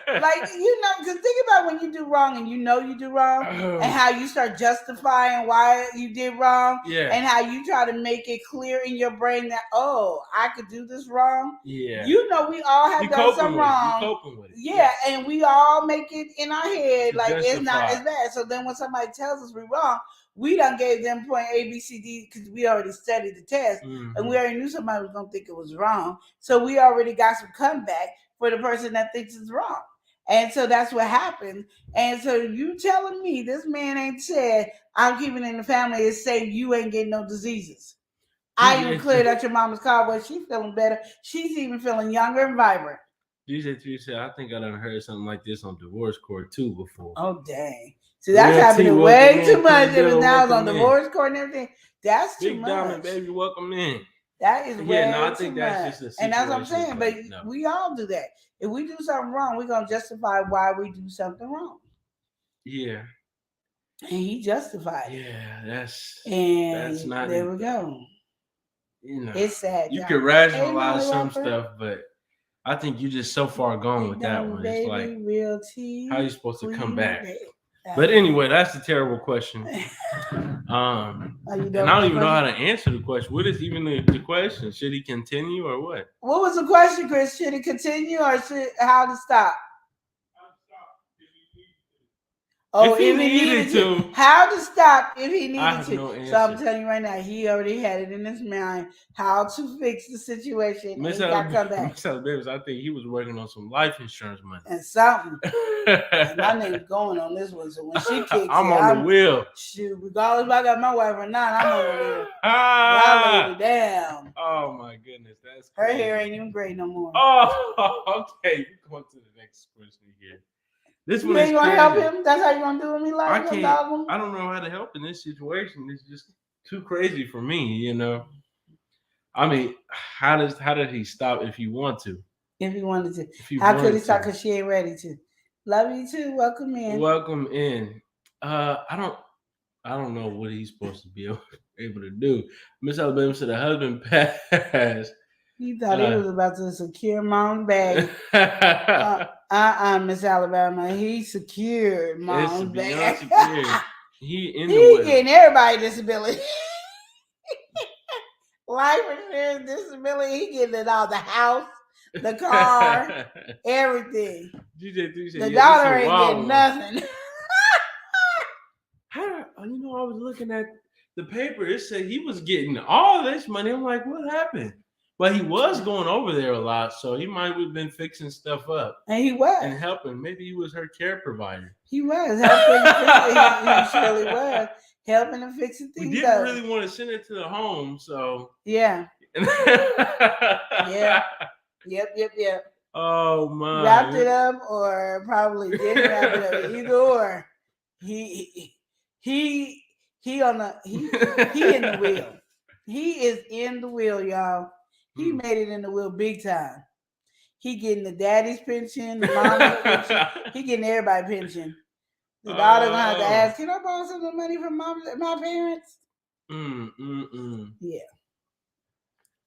because think about when you do wrong and you know you do wrong, and how you start justifying why you did wrong, and how you try to make it clear in your brain that, oh, I could do this wrong. Yeah. You know, we all have done something wrong. You're coping with it. Yeah, and we all make it in our head like it's not as bad. So then when somebody tells us we're wrong, we done gave them point A, B, C, D because we already studied the test, and we already knew somebody was gonna think it was wrong. So we already got some comeback for the person that thinks it's wrong. And so that's what happened. And so you telling me this man ain't said I'm keeping it in the family is saying you ain't getting no diseases. I even cleared out your mama's cobweb. She's feeling better. She's even feeling younger and vibrant. DJ3 said, I think I done heard something like this on divorce court too before. Oh dang. See, that's happening way too much. It was now on divorce court and everything. That's too much. Big Diamond, baby, welcome in. That is way I think too that's much. just a situation. And that's what I'm saying. But we all do that. If we do something wrong, we're gonna justify why we do something wrong. Yeah. And he justified it. Yeah, that's not. There we go. You know, it's sad. You can rationalize some stuff, but I think you're just so far gone with that one. It's like, real tea, how are you supposed to come back? But anyway, that's a terrible question. And I don't even know how to answer the question. What is even the question? Should he continue or what? What was the question, Chris? Should he continue or how to stop? Oh, if he needed to. How to stop if he needed to. No answer. So I'm telling you right now, he already had it in his mind how to fix the situation. Miss Alabama, I think he was working on some life insurance money. And something. And my name's going on this one. So when she kicks I'm on the wheel. Shoot, regardless if I got my wife or not, I'm on the wheel. Y'all laid it down. Oh my goodness. That's crazy. Her hair ain't even gray no more. Oh, okay. We're going to the next question here. This one ain't gonna help him? That's how you gonna do it? Me like I don't know how to help in this situation. It's just too crazy for me, you know. I mean, how did he stop if he want to? If he wanted to. How could he stop? Because she ain't ready to. Love you too. Welcome in. Welcome in. I don't know what he's supposed to be able to do. Miss Alabama said the husband passed. He thought he was about to secure mom's bag. Miss Alabama. He secured mom's bag. He getting everybody disability. Life insurance, disability. He getting it all. The house, the car, everything. The daughter ain't getting nothing. I was looking at the paper. It said he was getting all this money. I'm like, what happened? But he was going over there a lot, so he might have been fixing stuff up. And he was. And helping. Maybe he was her care provider. He was. He surely was. Helping and fixing things up. We didn't really want to send it to the home, so. Yeah. Yeah. Yep. Oh, my. Wrapped it up or probably didn't wrap it up. Either or. He in the wheel. He is in the wheel, y'all. He made it in the wheel big time. He getting the daddy's pension, the mama's pension. He getting everybody's pension. The daughter gonna have to ask, can I borrow some of the money from my parents? Yeah.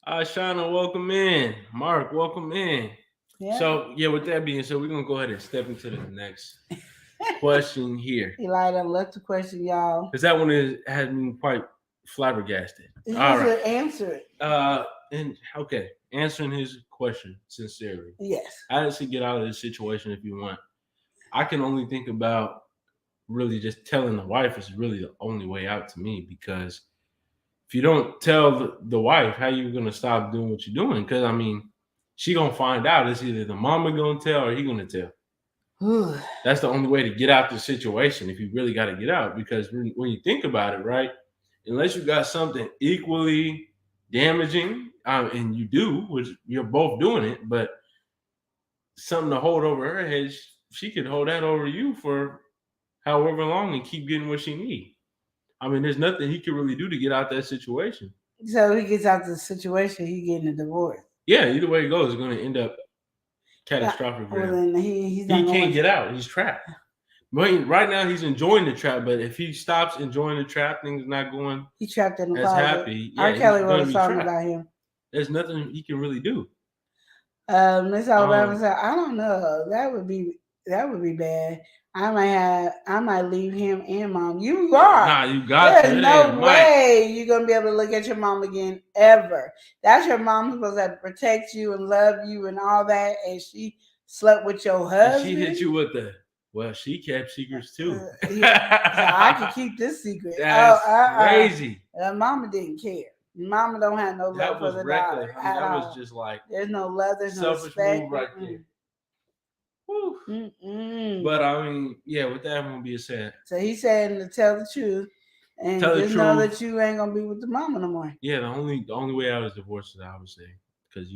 Shauna, welcome in. Mark, welcome in. Yeah. So, with that being said, we're going to go ahead and step into the next question here. Eli done left the question, y'all. Because that one has been quite flabbergasted. All right. Answer it. Answering his question sincerely. Yes. How does he get out of this situation if you want? I can only think about really just telling the wife is really the only way out to me, because if you don't tell the wife, how you going to stop doing what you're doing? Because, I mean, she going to find out. It's either the mama going to tell or he going to tell. That's the only way to get out the situation if you really got to get out. Because when you think about it, right, unless you got something equally damaging, and you do, which you're both doing it, but something to hold over her head, she could hold that over you for however long and keep getting what she needs. I mean, there's nothing he can really do to get out that situation. So he gets out the situation, he getting a divorce. Yeah, either way it goes, it's going to end up catastrophic for him. He can't get out. He's trapped. But right now he's enjoying the trap. But if he stops enjoying the trap, things not going He trapped in the as closet. happy. R. Yeah, Kelly he's wrote gonna a be song trapped. about him. There's nothing he can really do. Miss Alabama said, I don't know. That would be bad. I might leave him and mom. You are. Nah, you got There's to. no way you're gonna be able to look at your mom again ever. That's your mom who's supposed to protect you and love you and all that, and she slept with your husband. And she hit you with the she kept secrets too. So I can keep this secret. That's crazy. Mama didn't care. Mama don't have no love for the daughter. That was just like there's no love, there's no respect. Move right there. But I mean, yeah, with that one being said. So he's saying to tell the truth and just know that you ain't gonna be with the mama no more. Yeah, the only way I was divorced is I would say because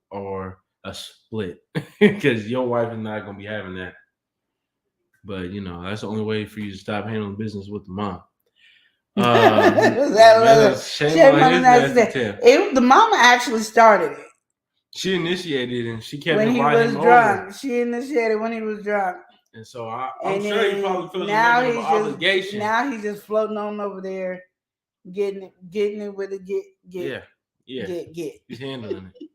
or a split because your wife is not gonna be having that. But that's the only way for you to stop handling business with the mom. Shame on the mama actually started it. She initiated it and she kept when he was drunk. Over. She initiated when he was drunk. And so I'm sure he probably feels an obligation. Now he's just floating on over there, getting it with a get. He's handling it.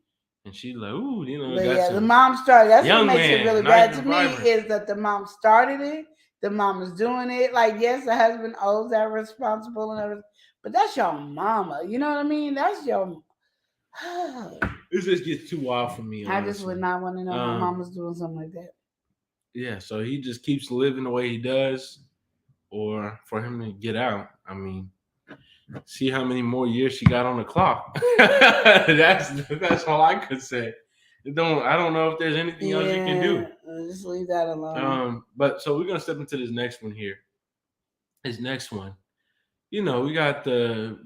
And she's like, ooh, the mom started. That's what makes it really bad to me is that the mom started it. The mom is doing it. Like, yes, the husband owes that responsible and everything, but that's your mama. You know what I mean? That's your. It just gets too wild for me. I just would not want to know my mama's doing something like that. Yeah, so he just keeps living the way he does, or for him to get out. I mean, see how many more years she got on the clock. That's all I could say. I don't know if there's anything else you can do. Just leave that alone. But so we're gonna step into this next one here. This next one, we got a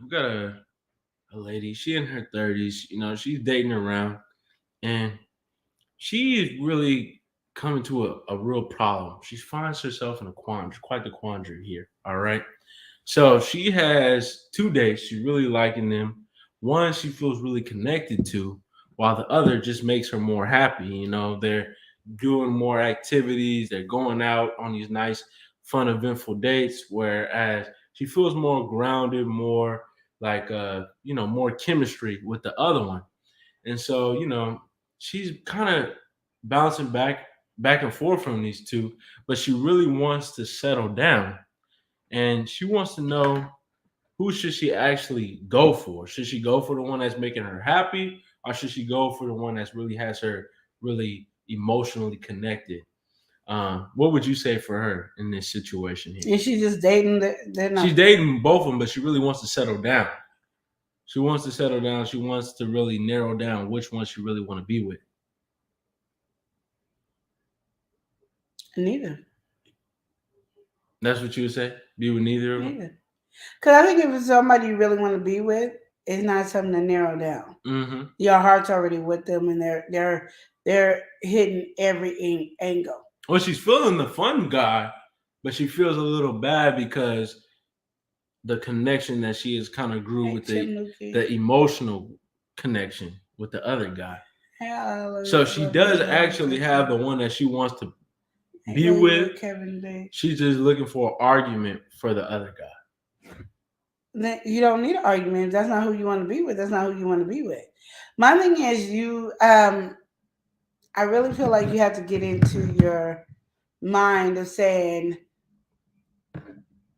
lady. She in her 30s. She's dating around, and she is really coming to a real problem. She finds herself in quite the quandary here. All right. So she has 2 dates. She's really liking them. One she feels really connected to, while the other just makes her more happy. They're doing more activities. They're going out on these nice, fun, eventful dates, whereas she feels more grounded, more like, more chemistry with the other one. And so, she's kind of bouncing back and forth from these two, but she really wants to settle down. And she wants to know, who should she actually go for? Should she go for the one that's making her happy, or should she go for the one that's really has her really emotionally connected? What would you say for her in this situation here? Is she just dating? She's dating both of them, but she really wants to settle down. She wants to settle down. She wants to really narrow down which one she really want to be with. Neither. That's what you would say? Be with neither of them? Neither. Because I think if it's somebody you really want to be with, it's not something to narrow down. Mm-hmm. Your heart's already with them, and they're hitting every angle. Well, she's feeling the fun guy, but she feels a little bad because the connection that she has kind of grew with the emotional connection with the other guy. So she does actually have the one that she wants to be with. She's just looking for an argument for the other guy. You don't need an argument. If that's not who you want to be with, that's not who you want to be with. My thing is I really feel like you have to get into your mind of saying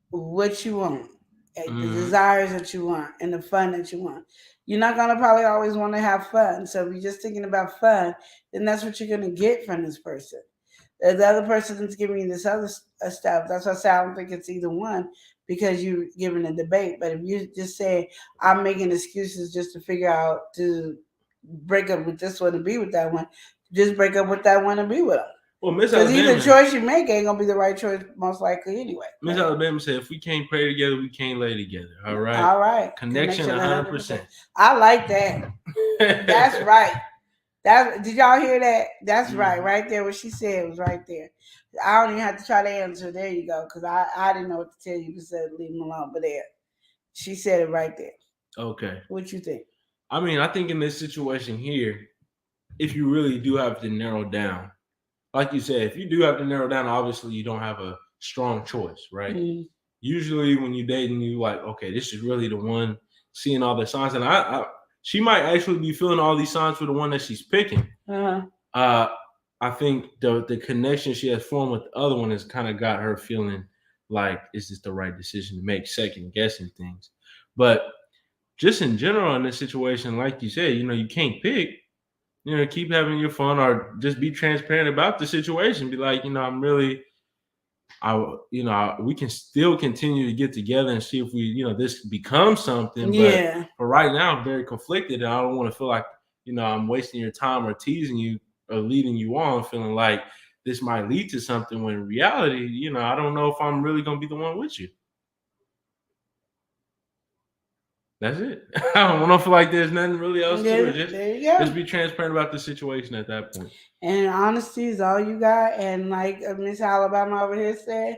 what you want, the desires that you want, and the fun that you want. You're not going to probably always want to have fun. So if you're just thinking about fun, then that's what you're going to get from this person. The other person is giving you this other stuff. That's why I say I don't think it's either one, because you're giving a debate. But if you just say, I'm making excuses just to figure out to break up with this one and be with that one, just break up with that one and be with them. Well, Miss Alabama, either choice you make ain't gonna be the right choice, most likely anyway. Miss Alabama said, if we can't pray together, we can't lay together. All right. All right. Connection 100%. I like that. That's right. Did y'all hear that? That's right there. What she said was right there. I don't even have to try to answer. There you go. Because I didn't know what to tell you. Besides leave them alone. But there, she said it right there. Okay. What you think? I mean, I think in this situation here, if you really do have to narrow down, like you said, if you do have to narrow down, obviously you don't have a strong choice, right? Usually when you're dating, you like, okay, this is really the one, seeing all the signs. And she might actually be feeling all these signs for the one that she's picking. I think the connection she has formed with the other one has kind of got her feeling like, is this the right decision to make, second guessing things. But just in general in this situation, like you said, you can't pick. Keep having your fun, or just be transparent about the situation. Be like, we can still continue to get together and see if we, this becomes something. But for right now, I'm very conflicted, and I don't want to feel like, I'm wasting your time or teasing you or leading you on, feeling like this might lead to something, when in reality, I don't know if I'm really going to be the one with you. That's it. I don't feel like there's nothing really else to it. There you go. Just be transparent about the situation at that point. And honesty is all you got. And like Miss Alabama over here said,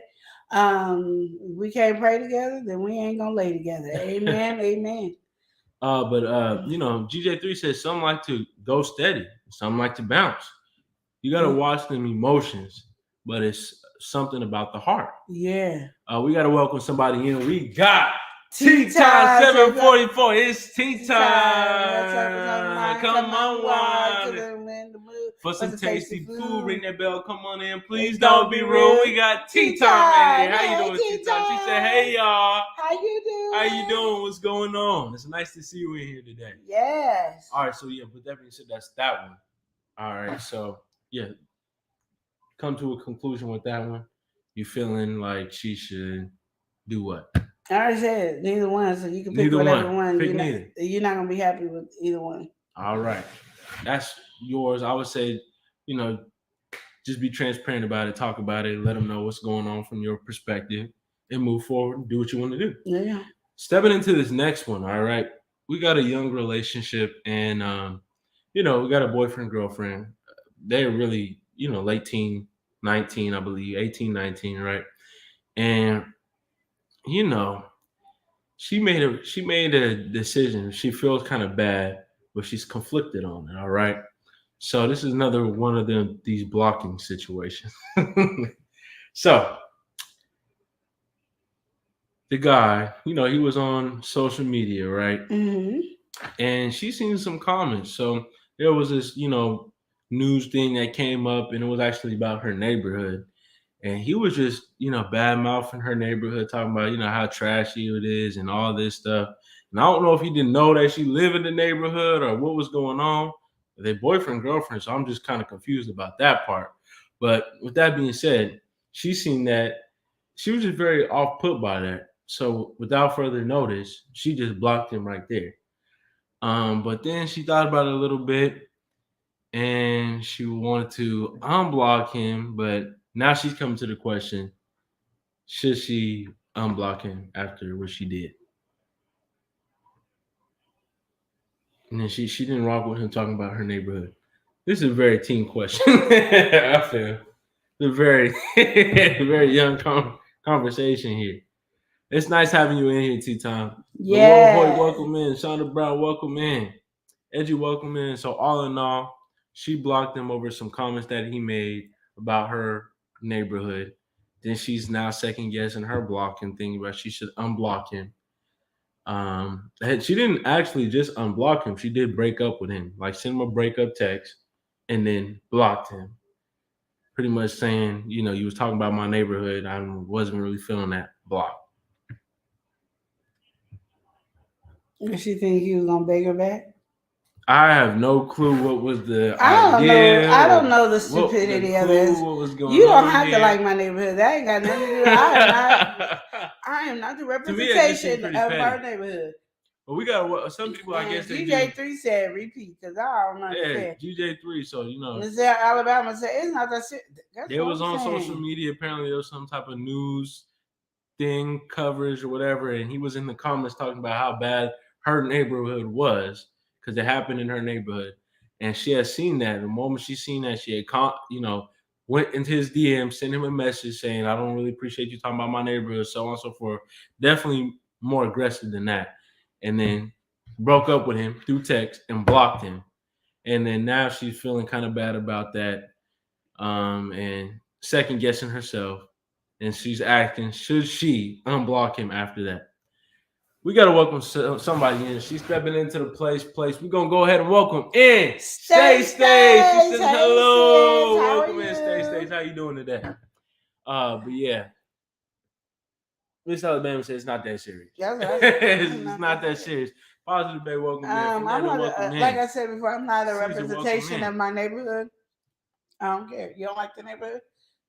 we can't pray together, then we ain't gonna lay together. Amen. Amen. But GJ3 says some like to go steady, some like to bounce. You gotta watch them emotions, but it's something about the heart. Yeah. We gotta welcome somebody in. We got tea time 744. It's tea time. Come on, for some tasty food. Ring that bell. Come on in, please. Don't be rude. We got tea time in here. How you doing, tea time? She said, "Hey y'all. How you doing? How you doing? What's going on? It's nice to see you in here today." Yes. All right. So yeah, with that being said, that's that one. All right. So yeah, come to a conclusion with that one. You feeling like she should do what? I already said neither one, so you can pick whatever one. You're not gonna be happy with either one. All right, that's yours. I would say, just be transparent about it, talk about it, let them know what's going on from your perspective, and move forward. Do what you want to do. Yeah. Stepping into this next one. All right, we got a young relationship, and we got a boyfriend, girlfriend. They're really, late teen, 19, I believe, 18, 19, right? And she made a decision. She feels kind of bad, but she's conflicted on it. All right. So this is another one of these blocking situations. So the guy, he was on social media, right? Mm-hmm. And she seen some comments. So there was this, news thing that came up, and it was actually about her neighborhood. And he was just, bad mouthing her neighborhood, talking about, how trashy it is and all this stuff. And I don't know if he didn't know that she lived in the neighborhood or what was going on. They're boyfriend, girlfriend. So I'm just kind of confused about that part. But with that being said, she seen that. She was just very off put by that. So without further notice, she just blocked him right there. But then she thought about it a little bit, and she wanted to unblock him, but now she's coming to the question, should she unblock him after what she did? And then she didn't rock with him talking about her neighborhood. This is a very teen question. I feel. It's a very, very young conversation here. It's nice having you in here, T-Time. Yeah. Hoy, welcome in. Shonda Brown, welcome in. Edgy, welcome in. So all in all, she blocked him over some comments that he made about her neighborhood. Then she's now second guessing her blocking thing, but she should unblock him. She didn't actually just unblock him. She did break up with him, like send him a breakup text and then blocked him. Pretty much saying, you was talking about my neighborhood. I wasn't really feeling that. Block. Does she think he was gonna beg her back? I have no clue what was the idea. I don't know the stupidity of this. What was going you don't on have here. to like my neighborhood. That ain't got nothing to do with it. I am not the representation of our neighborhood. But we got some people, I guess. GJ3 said repeat, because I don't understand. Yeah, GJ3. So, Miss Alabama said it's not that shit. It was on social media. Apparently, there was some type of news thing, coverage or whatever. And he was in the comments talking about how bad her neighborhood was because it happened in her neighborhood. And she had seen that. The moment she seen that, she had, went into his DM, sent him a message saying, I don't really appreciate you talking about my neighborhood, so on and so forth. Definitely more aggressive than that. And then broke up with him through text and blocked him. And then now she's feeling kind of bad about that and second guessing herself. and she's asking, should she unblock him after that? We gotta welcome somebody in. She's stepping into the place. We're gonna go ahead and welcome in Stay. She says hello. Welcome in, Stay. How you doing today? But yeah. Miss Alabama says it's not that serious. That's right. It's not that serious. Positive Bay, welcome in. I'm not like I said before, I'm not a representation of my neighborhood. I don't care. You don't like the neighborhood?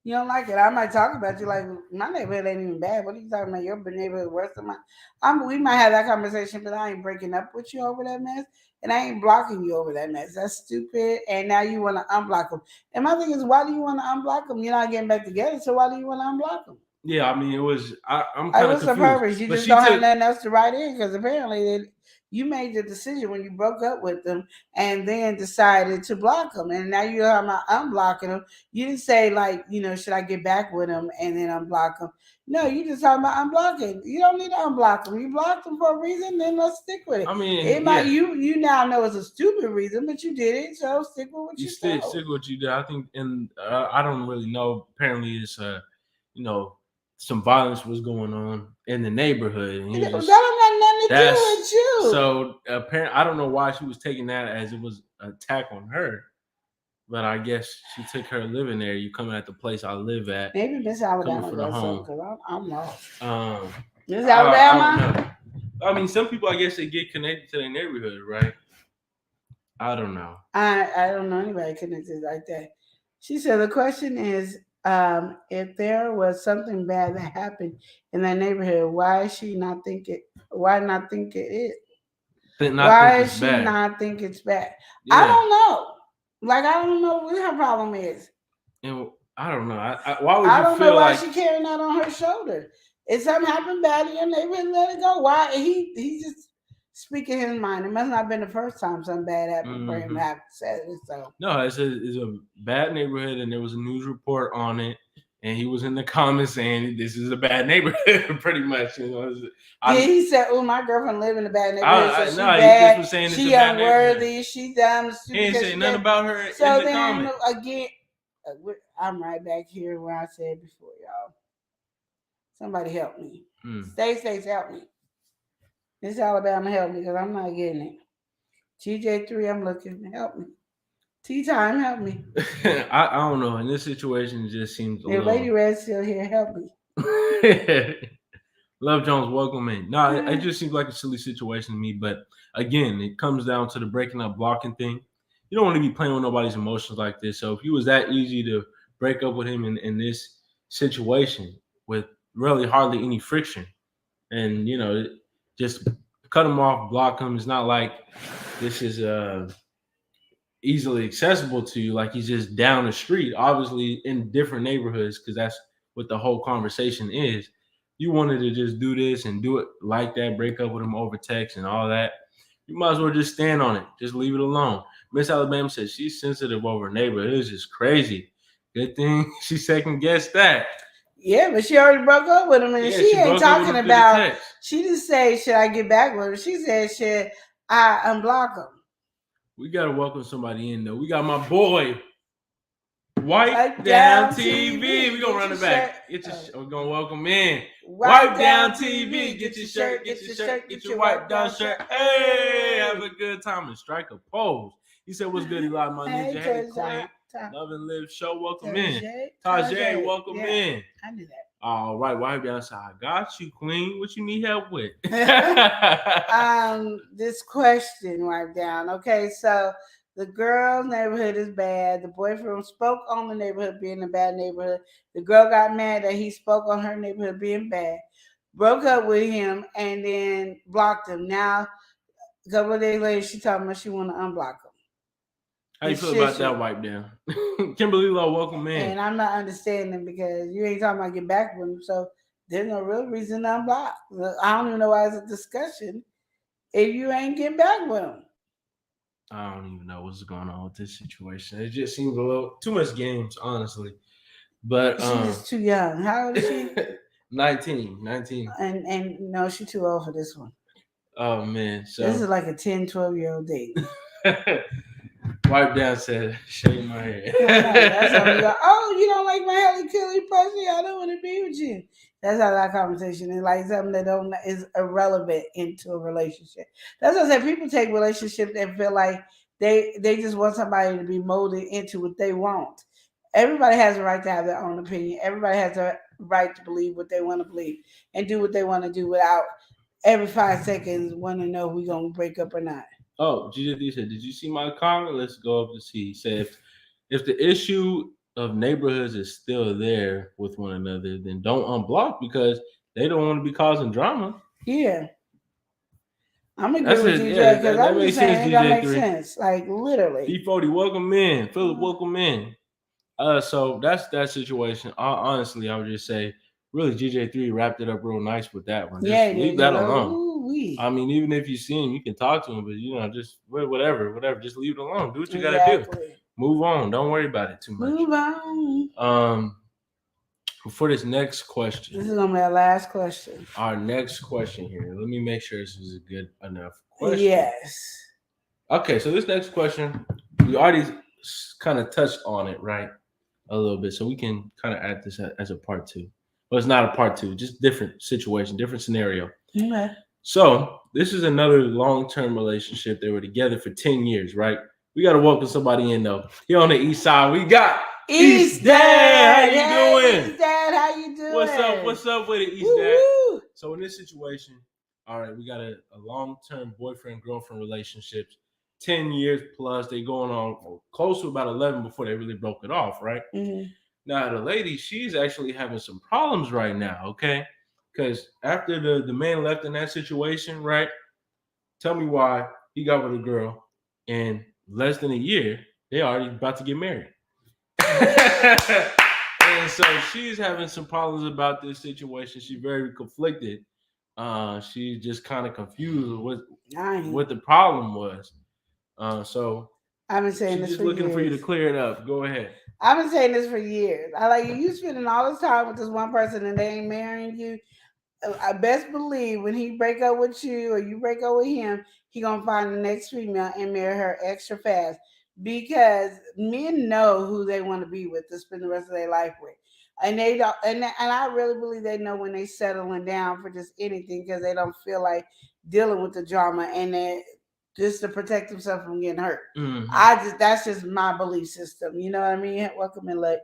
You don't like it. I might talk about you like my neighborhood ain't even bad. What are you talking about? Your neighborhood worse than mine. We might have that conversation, but I ain't breaking up with you over that mess. And I ain't blocking you over that mess. That's stupid. And now you want to unblock them. And my thing is, why do you want to unblock them? You're not getting back together, so why do you want to unblock them? Yeah, I mean, it was. I'm kind of confused. What's the purpose? You just don't have nothing else to write in because apparently you made the decision when you broke up with them and then decided to block them. And now you're talking about unblocking them. You didn't say, like, should I get back with them and then unblock them? No, you just talking about unblocking. You don't need to unblock them. You blocked them for a reason, then let's stick with it. I mean, you now know it's a stupid reason, but you did it, so stick with what you did. Stick with what you did. I think, and I don't really know. Apparently, it's some violence was going on in the neighborhood. And that don't have nothing to do with you. So apparently, I don't know why she was taking that as it was an attack on her. But I guess she took her living there. You coming at the place I live at. Maybe Miss Alabama does something because I'm lost. Miss Alabama? I mean, some people, I guess, they get connected to their neighborhood, right? I don't know. I don't know anybody connected like that. She said the question is, if there was something bad that happened in that neighborhood, why is she not think it? Why not think it is? Why does she not think it's bad? Yeah. I don't know. Like, I don't know what her problem is. And I don't know. Why would you I don't feel know why like she carrying that on her shoulder? If something happened bad in your neighborhood, let it go. Why? He just speaking his mind. It must not have been the first time something bad happened for him to have said it. So no, it's a bad neighborhood, and there was a news report on it, and he was in the comments saying this is a bad neighborhood, pretty much. He said, "Oh, my girlfriend live in a bad neighborhood, so she's bad. He just was saying she unworthy. She dumb. He ain't say nothing about her so in the comments. Again, I'm right back here where I said before, y'all. Somebody help me. Stay, help me. Miss Alabama, help me because I'm not getting it. TJ3, I'm looking. Help me. Tea time, help me. I don't know. In this situation, it just seems a little... Lady Red's still here. Help me. Love Jones, welcome in. No, it just seems like a silly situation to me. But again, it comes down to the breaking up, blocking thing. You don't want to be playing with nobody's emotions like this. So if it was that easy to break up with him in this situation with really hardly any friction, and just cut him off, block him. It's not like this is easily accessible to you, like he's just down the street, obviously in different neighborhoods, because that's what the whole conversation is. You wanted to just do this and do it like that, break up with him over text and all that. You might as well just stand on it. Just leave it alone. Miss Alabama says she's sensitive over her neighbor. It was just crazy. Good thing she second guessed that. Yeah, but she already broke up with him, and she ain't talking about. She didn't say, "Should I get back with him?" She said, "Should I unblock him?" We gotta welcome somebody in though. We got my boy, Wipe Down TV. We gonna run it back. We're gonna welcome in. Wipe Down TV. Get your shirt. Get your shirt. Get your Wipe Down shirt. Hey, have a good time and strike a pose. He said, "What's good, Eli? My ninja, hey, Queen. Love and Live Show. Welcome in. Tajay, welcome in." I knew that. All right, Wipe Down. So I got you, Queen. What you need help with? This question, Wipe Down. Okay, so the girl's neighborhood is bad. The boyfriend spoke on the neighborhood being a bad neighborhood. The girl got mad that he spoke on her neighborhood being bad, broke up with him, and then blocked him. Now, a couple of days later, she told me she want to unblock him. How you feel about that, Wipe Down? Kimberly Law, welcome in. And I'm not understanding because you ain't talking about get back with him, so there's no real reason to unblock. I don't even know why it's a discussion if you ain't getting back with him. I don't even know what's going on with this situation. It just seems a little too much games, honestly. But she's just too young. How old is she? 19. And no, she's too old for this one. Oh man. So this is like a 10, 12-year-old date. Wipe down said, shave my hair. That's how we go. Oh, you don't like my Helly Killy pussy? I don't want to be with you. That's how that conversation is, like something that don't is irrelevant into a relationship. That's what I said. People take relationships and feel like they just want somebody to be molded into what they want. Everybody has a right to have their own opinion. Everybody has a right to believe what they want to believe and do what they want to do without every 5 seconds want to know if we gonna break up or not. Oh, GJD said, did you see my comment? Let's go up to see. He said, if the issue of neighborhoods is still there with one another, then don't unblock because they don't want to be causing drama. Yeah. I'm agree with DJ because I'm just saying it don't make sense. Like literally. D40, welcome in. Philip, welcome in. So that's that situation. Honestly, I would just say, really, GJ3 wrapped it up real nice with that one. Just leave that alone. Ooh-wee. I mean, even if you see him, you can talk to him, but just whatever. Just leave it alone. Do what you gotta do. Move on. Don't worry about it too much. Move on. For this next question, this is gonna be our last question. Our next question here. Let me make sure this is a good enough question. Yes. Okay, so this next question, we already kind of touched on it, right? A little bit, so we can kind of add this as a part 2. Well, it's not a part 2, just different situation, different scenario. Okay. So this is another long-term relationship. They were together for 10 years, right? We got to welcome somebody in though. Here on the east side, we got East Dad. How you doing? East Dad, how you doing? What's up with it, East Dad? So in this situation, all right, we got a long-term boyfriend-girlfriend relationships. 10 years plus, they going on close to about 11 before they really broke it off, right? Mm-hmm. Now, the lady, she's actually having some problems right now, okay? Because after the man left in that situation, right? Tell me why he got with a girl in less than a year, they already about to get married. And so she's having some problems about this situation. She's very conflicted. She's just kind of confused with what the problem was. So I've been saying this just for looking years. for you to clear it up. Go ahead. I've been saying this for years. I like you spending all this time with this one person and they ain't marrying you. I best believe when he break up with you or you break up with him, he gonna find the next female and marry her extra fast because men know who they want to be with to spend the rest of their life with. And they don't, and I really believe they know when they settling down for just anything because they don't feel like dealing with the drama and they just to protect themselves from getting hurt. Mm-hmm. That's just my belief system. You know what I mean? Welcome in, LaFay.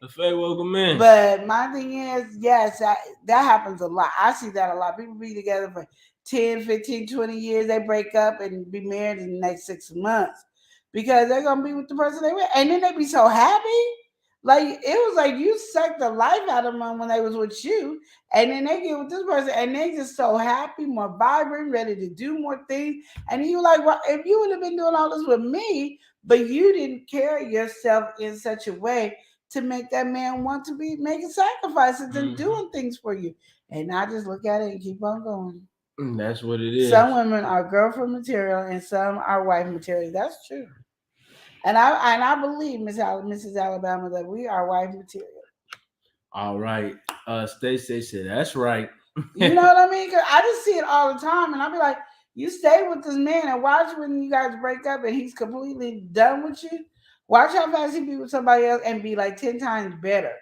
LaFay, welcome in. But my thing is, yes, that happens a lot. I see that a lot. People be together for 10, 15, 20 years. They break up and be married in the next 6 months because they're going to be with the person they with. And then they be so happy. Like, it was like you sucked the life out of them when they was with you. And then they get with this person and they just so happy, more vibrant, ready to do more things. And you like, well, if you would have been doing all this with me, but you didn't carry yourself in such a way to make that man want to be making sacrifices and doing things for you. And I just look at it and keep on going. That's what it is. Some women are girlfriend material and some are wife material. That's true. And I believe, Mrs. Alabama, that we are wife material. All right. Stacey said, that's right. You know what I mean? Because I just see it all the time. And I'll be like, you stay with this man and watch when you guys break up and he's completely done with you. Watch how fast he be with somebody else and be like 10 times better.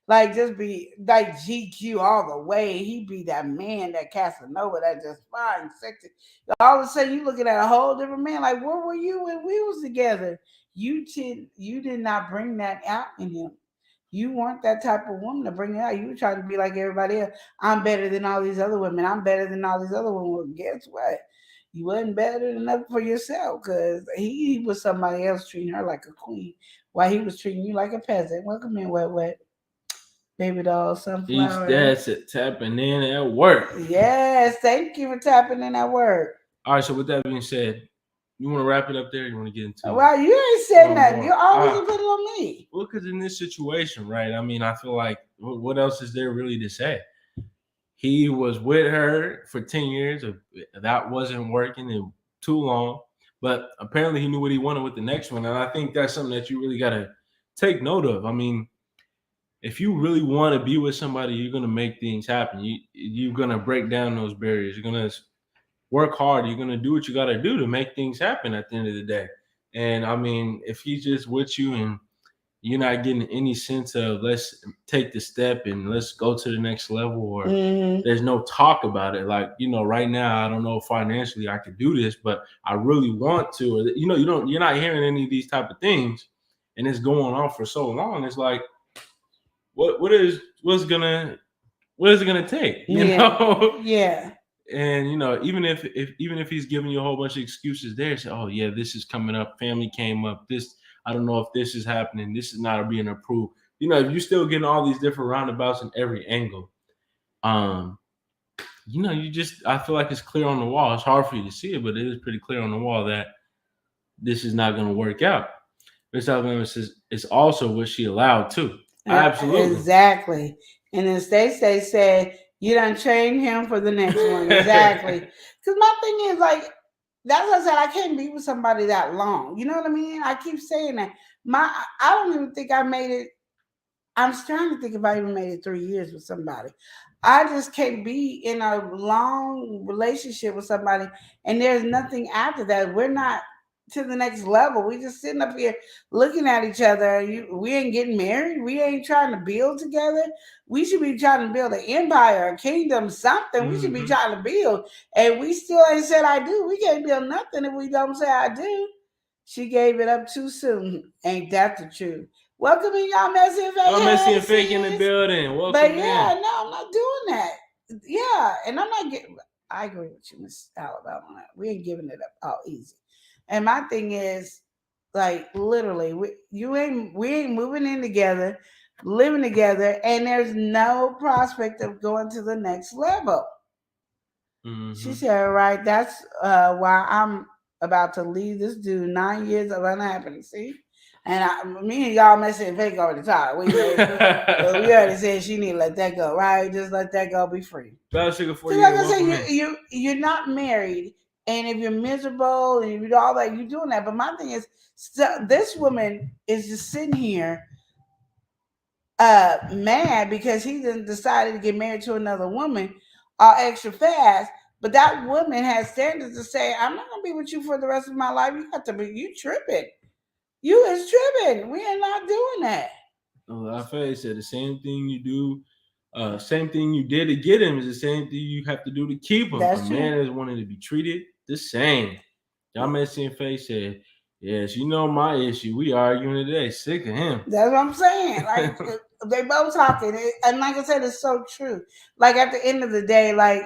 Like, just be like GQ all the way. He be that man, that Casanova, that just fine, sexy. All of a sudden, you looking at a whole different man. Like, where were you when we was together? You did not bring that out in him. You weren't that type of woman to bring it out. You were trying to be like everybody else. I'm better than all these other women. I'm better than all these other women. Well, guess what? You wasn't better enough for yourself because he was somebody else treating her like a queen while he was treating you like a peasant. Welcome in, Wet. Baby doll, sunflower. That's it, tapping in at work. Yes, thank you for tapping in at work. All right, so with that being said, you want to wrap it up there? Or you want to get into it? Well, you ain't said nothing. You always put it on me. Well, because in this situation, right? I mean, I feel like what else is there really to say? He was with her for 10 years. That wasn't working in too long. But apparently he knew what he wanted with the next one. And I think that's something that you really got to take note of. I mean, if you really want to be with somebody, you're going to make things happen. You're going to break down those barriers. You're going to work hard. You're going to do what you got to do to make things happen at the end of the day. And I mean, if he's just with you and you're not getting any sense of let's take the step and let's go to the next level, or there's no talk about it. Like, right now, I don't know if financially I could do this, but I really want to. Or, you're not hearing any of these type of things, and it's going on for so long. It's like, what is it gonna take? You know? Yeah. And even if he's giving you a whole bunch of excuses there, say, oh yeah, this is coming up, family came up, this, I don't know if this is happening, this is not being approved. If you're still getting all these different roundabouts in every angle, I feel like it's clear on the wall. It's hard for you to see it, but it is pretty clear on the wall that this is not going to work out. Miss Alabama says it's also what she allowed too. Absolutely. Exactly. And then Stacey said, you done trained him for the next one. Exactly. Because my thing is, like, that's what I said, I can't be with somebody that long. You know what I mean? I keep saying that. I don't even think I made it. I'm trying to think if I even made it 3 years with somebody. I just can't be in a long relationship with somebody and there's nothing after that. We're not to the next level. We just sitting up here looking at each other. We ain't getting married. We ain't trying to build together. We should be trying to build an empire, a kingdom, something. We should be trying to build. And we still ain't said I do. We can't build nothing if we don't say I do. She gave it up too soon. Ain't that the truth? Welcome in, y'all messy and fake. Y'all messy and fake in the building. Welcome but in. Yeah, no, I'm not doing that. Yeah, and I'm not getting. I agree with you, Miss Alabama. We ain't giving it up all easy. And my thing is, like, literally, we ain't moving in together, living together, and there's no prospect of going to the next level. She said, right, that's why I'm about to leave this dude. 9 years of unhappiness. See? And me and y'all messing and fake over the top. We already said she need to let that go, right? Just let that go, be free. Bad sugar for so you. Like I said, you're not married, and if you're miserable and you do all that, you're doing that. But my thing is, this woman is just sitting here mad because he decided to get married to another woman extra fast. But that woman has standards to say, I'm not gonna be with you for the rest of my life. You tripping. You is tripping. We are not doing that. Lafayette said the same thing you do, same thing you did to get him is the same thing you have to do to keep him. That's a true. Man is wanting to be treated the same. Y'all messy and face said, yes, my issue. We arguing today. Sick of him. That's what I'm saying. Like they both talking, and like I said, it's so true. Like at the end of the day, like,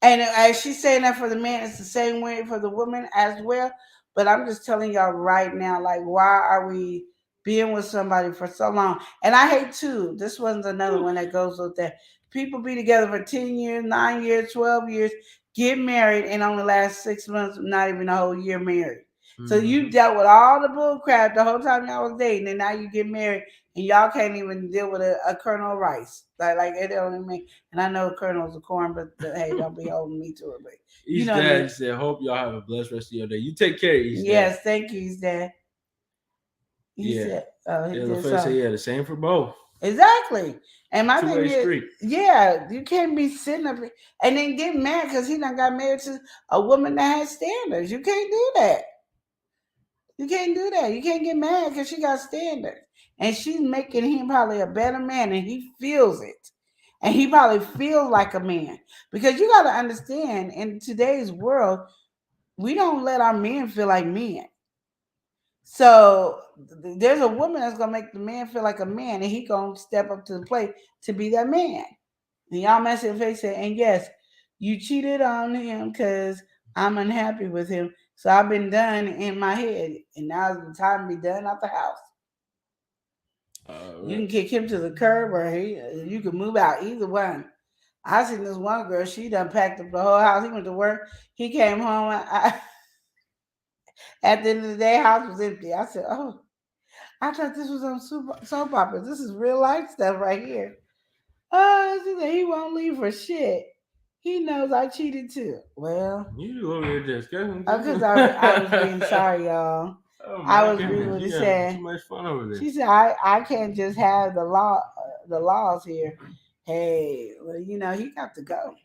and as she's saying that for the man, it's the same way for the woman as well. But I'm just telling y'all right now, like, why are we being with somebody for so long? And I hate too. This one's another one that goes with that. People be together for 10 years, 9 years, 12 years, get married, and only last 6 months, not even a whole year married. So you dealt with all the bull crap the whole time y'all was dating, and now you get married, and y'all can't even deal with a kernel of rice. Like it don't even make. And I know kernels of corn, but hey, don't be holding me to it. But East Dad said, "Hope y'all have a blessed rest of your day. You take care, East Dad." Yes, thank you, East Dad. Said, the same for both. Exactly. And my Two-way thing is, street. you can't be sitting up and then get mad because he done got married to a woman that has standards. You can't do that. You can't do that. You can't get mad because she got standards. And she's making him probably a better man, and he feels it. And he probably feels like a man. Because you got to understand, in today's world, we don't let our men feel like men. So there's a woman that's going to make the man feel like a man, and he going to step up to the plate to be that man. And y'all mess it face it. And yes, you cheated on him because I'm unhappy with him. So I've been done in my head, and now it's the time to be done out the house. You can kick him to the curb, or you can move out. Either one. I seen this one girl. She done packed up the whole house. He went to work. He came home. At the end of the day, house was empty. I said, "Oh, I thought this was on soap opera. This is real life stuff right here." She said he won't leave for shit. He knows I cheated too. Well, you over here just because I was being sorry, y'all. Oh, I was reading what he said. Too much fun over there. She said, I can't just have the laws here. Hey, well, he got to go.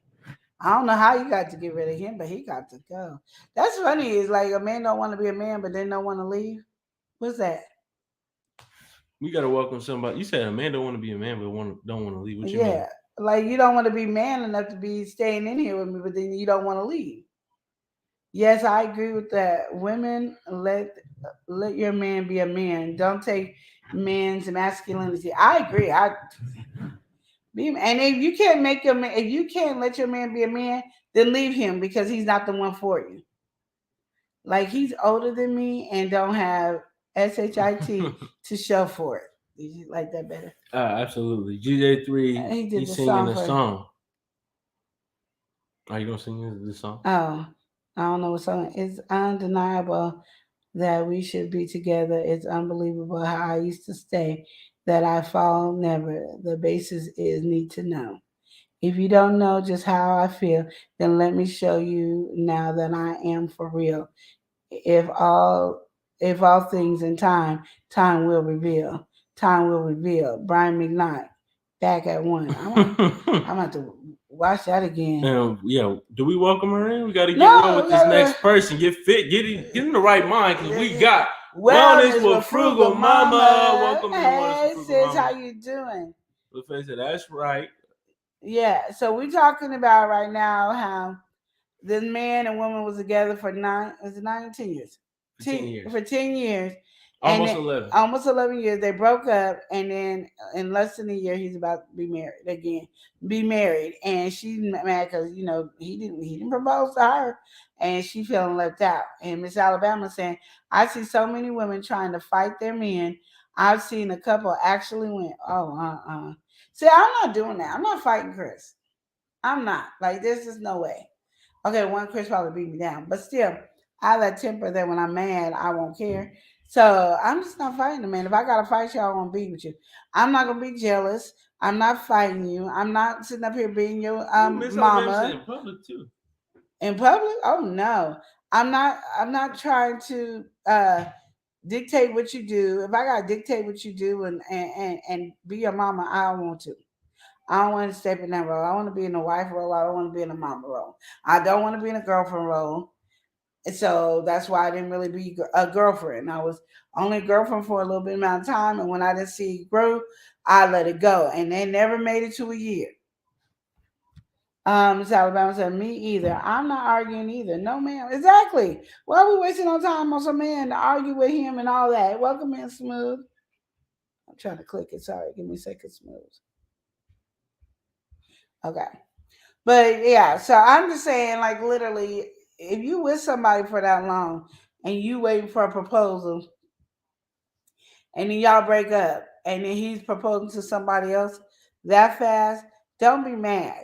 I don't know how you got to get rid of him, but he got to go. That's funny. Is like a man don't want to be a man, but then don't want to leave. What's that? We gotta welcome somebody. You said a man don't want to be a man, but don't want to leave. What you mean? Yeah, like you don't want to be man enough to be staying in here with me, but then you don't want to leave. Yes, I agree with that. Women, let your man be a man. Don't take men's masculinity. I agree. And if you can't make your man, if you can't let your man be a man, then leave him because he's not the one for you. Like he's older than me and don't have shit to show for it. Did you like that better? Absolutely. GJ3, He did he's the singing song a for- song. Are you gonna sing this song? Oh, I don't know what song. It's undeniable that we should be together. It's unbelievable how I used to stay, that I fall never. The basis is need to know. If you don't know just how I feel, then let me show you now that I am for real. If all things in time, time will reveal. Time will reveal. Brian McKnight, back at one. I'm about to watch that again. Yeah, do we welcome her in? We got to get No, real with we this gotta- next person. Get fit, get in the right mind, because we got Wellness Wellness with Frugal Mama. Welcome to Wellness Hey, with Frugal sis, Mama. how you doing? LaFace said, that's right. Yeah, so we're talking about right now how this man and woman was together for 10 years? For 10 years. For 10 years. Almost And 11. Almost 11 years. They broke up, and then in less than a year, he's about to be married again. And she's mad because he didn't propose to her, and she feeling left out. And Miss Alabama saying, "I see so many women trying to fight their men. I've seen a couple actually went, oh, See, I'm not doing that. I'm not fighting Chris. I'm not. Like, there's just no way. Okay, one Chris probably beat me down, but still, I have that temper that when I'm mad, I won't care. So I'm just not fighting the man. If I gotta fight you, I won't be with you. I'm not gonna be jealous. I'm not fighting you. I'm not sitting up here being your Miss Alabama said mama in public too. in public. Oh no, I'm not. I'm not trying to dictate what you do. If I gotta dictate what you do and be your mama, I don't want to. I don't want to step in that role. I want to be in a wife role. I don't want to be in a mama role. I don't want to be in a girlfriend role. And so that's why I didn't really be a girlfriend. I was only a girlfriend for a little bit amount of time. And when I didn't see it grow, I let it go. And they never made it to a year. Miss Alabama said, me either. I'm not arguing either. No, ma'am. Exactly. Why are we wasting our time on some man to argue with him and all that? Welcome in, Smooth. I'm trying to click it. Sorry. Give me a second, Smooth. Okay. But yeah, so I'm just saying, like, literally, if you with somebody for that long and you waiting for a proposal and then y'all break up and then he's proposing to somebody else that fast, don't be mad.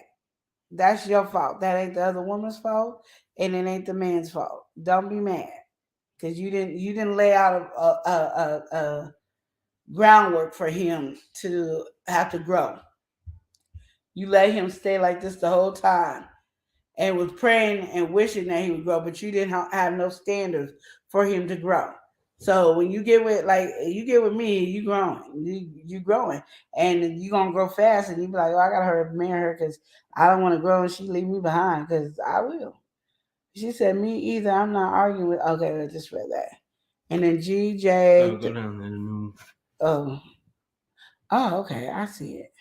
That's your fault. That ain't the other woman's fault, and it ain't the man's fault. Don't be mad because you didn't lay out a groundwork for him to have to grow. You let him stay like this the whole time and was praying and wishing that he would grow, but you didn't have no standards for him to grow. So when you get with me, you growing, you growing, and you gonna grow fast, and you be like, oh, I gotta hurry up and marry her because I don't want to grow and she leave me behind because I will. She said, me either. I'm not arguing with. Okay, I just read that, and then GJ. Go down there. Oh, okay, I see it.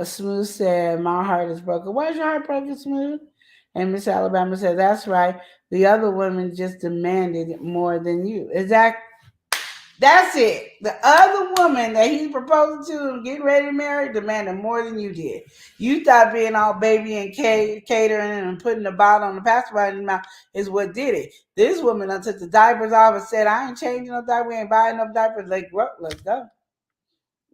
Smooth said, my heart is broken. Why is your heart broken, Smooth? And Miss Alabama said, that's right. The other woman just demanded more than you. Exactly. That's it. The other woman that he's proposing to and getting ready to marry demanded more than you did. You thought being all baby and catering and putting the bottle on the pacifier in your mouth is what did it. This woman done took the diapers off and said, I ain't changing no diapers. We ain't buying no diapers. Like, well, let's go.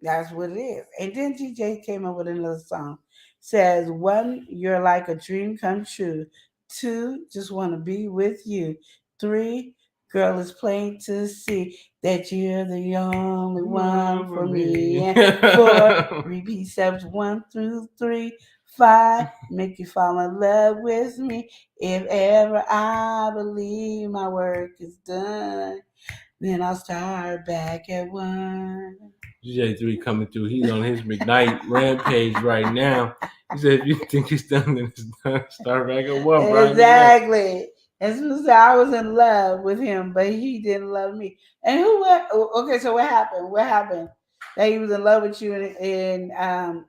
That's what it is. And then DJ came up with another song. Says, 1, you're like a dream come true. 2, just want to be with you. 3, girl, it's plain to see that you're the only one for me. And 4, repeat steps 1 through 3. 5, make you fall in love with me. If ever I believe my work is done, then I'll start back at 1. GJ3 coming through. He's on his McKnight rampage right now. He said, if you think it's done, then it's done. Start back at one, Brian. Exactly. And so I was in love with him, but he didn't love me. And okay, so what happened? What happened? That he was in love with you and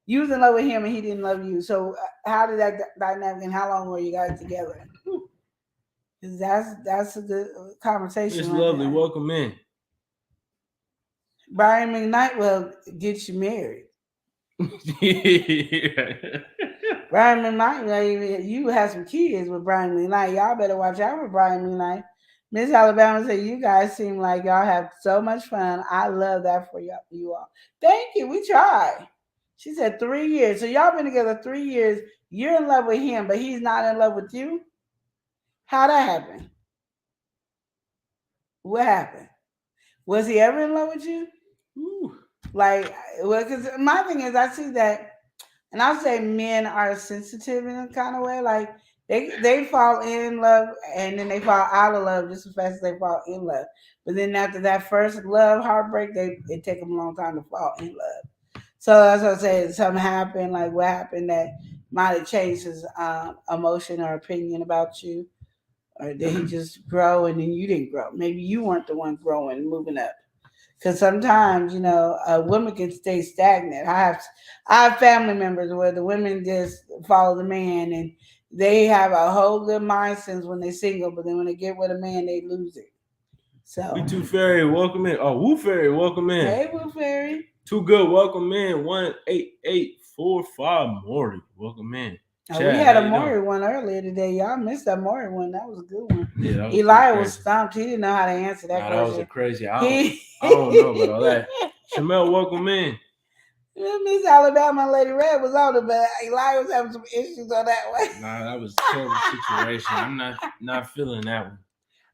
you was in love with him and he didn't love you. So how did that dynamic and how long were you guys together? That's a good conversation. It's right lovely. there. Welcome in. Brian McKnight will get you married. Brian McKnight, you have some kids with Brian McKnight. Y'all better watch out for Brian McKnight. Miss Alabama said, you guys seem like y'all have so much fun. I love that for you all. Thank you. We tried. She said 3 years. So y'all been together 3 years. You're in love with him, but he's not in love with you? How'd that happen? What happened? Was he ever in love with you? Ooh. Like, well, because my thing is, I see that, and I'll say men are sensitive in a kind of way. Like, they fall in love, and then they fall out of love just as fast as they fall in love. But then after that first love heartbreak, it take them a long time to fall in love. So that's what I say. Something happened, like what happened that might have changed his emotion or opinion about you. Or did he just grow and then you didn't grow? Maybe you weren't the one growing and moving up. Because sometimes, a woman can stay stagnant. I have family members where the women just follow the man and they have a whole good mind since when they're single, but then when they get with a man, they lose it. So We Too Fairy, welcome in. Oh, Woo Fairy, welcome in. Hey, Woo Fairy. Too Good, welcome in. 18845 Maury, welcome in. We had a Maury one earlier today. Y'all missed that Maury one. That was a good one. Yeah, Elijah was stumped. He didn't know how to answer that question. That was a crazy. I don't know about all that. Shamel, welcome in. Miss Alabama Lady Red was on it, but Elijah was having some issues on that one. Nah, that was a terrible situation. I'm not feeling that one.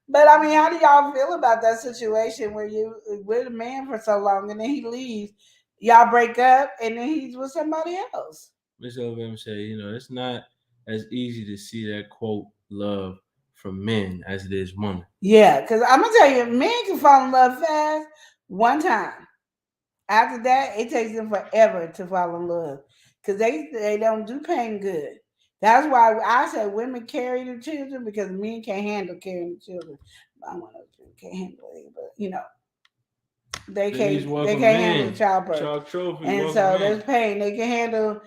But I mean, how do y'all feel about that situation where you with a man for so long and then he leaves, y'all break up and then he's with somebody else? Miss Alabama said, it's not as easy to see that quote love from men as it is women. Yeah, because I'm gonna tell you, men can fall in love fast one time. After that, it takes them forever to fall in love because they don't do pain good. That's why I say women carry the children because men can't handle carrying the children. I don't know if men can't handle it, but they can't handle childbirth. Child trophy, and so there's pain. They can handle,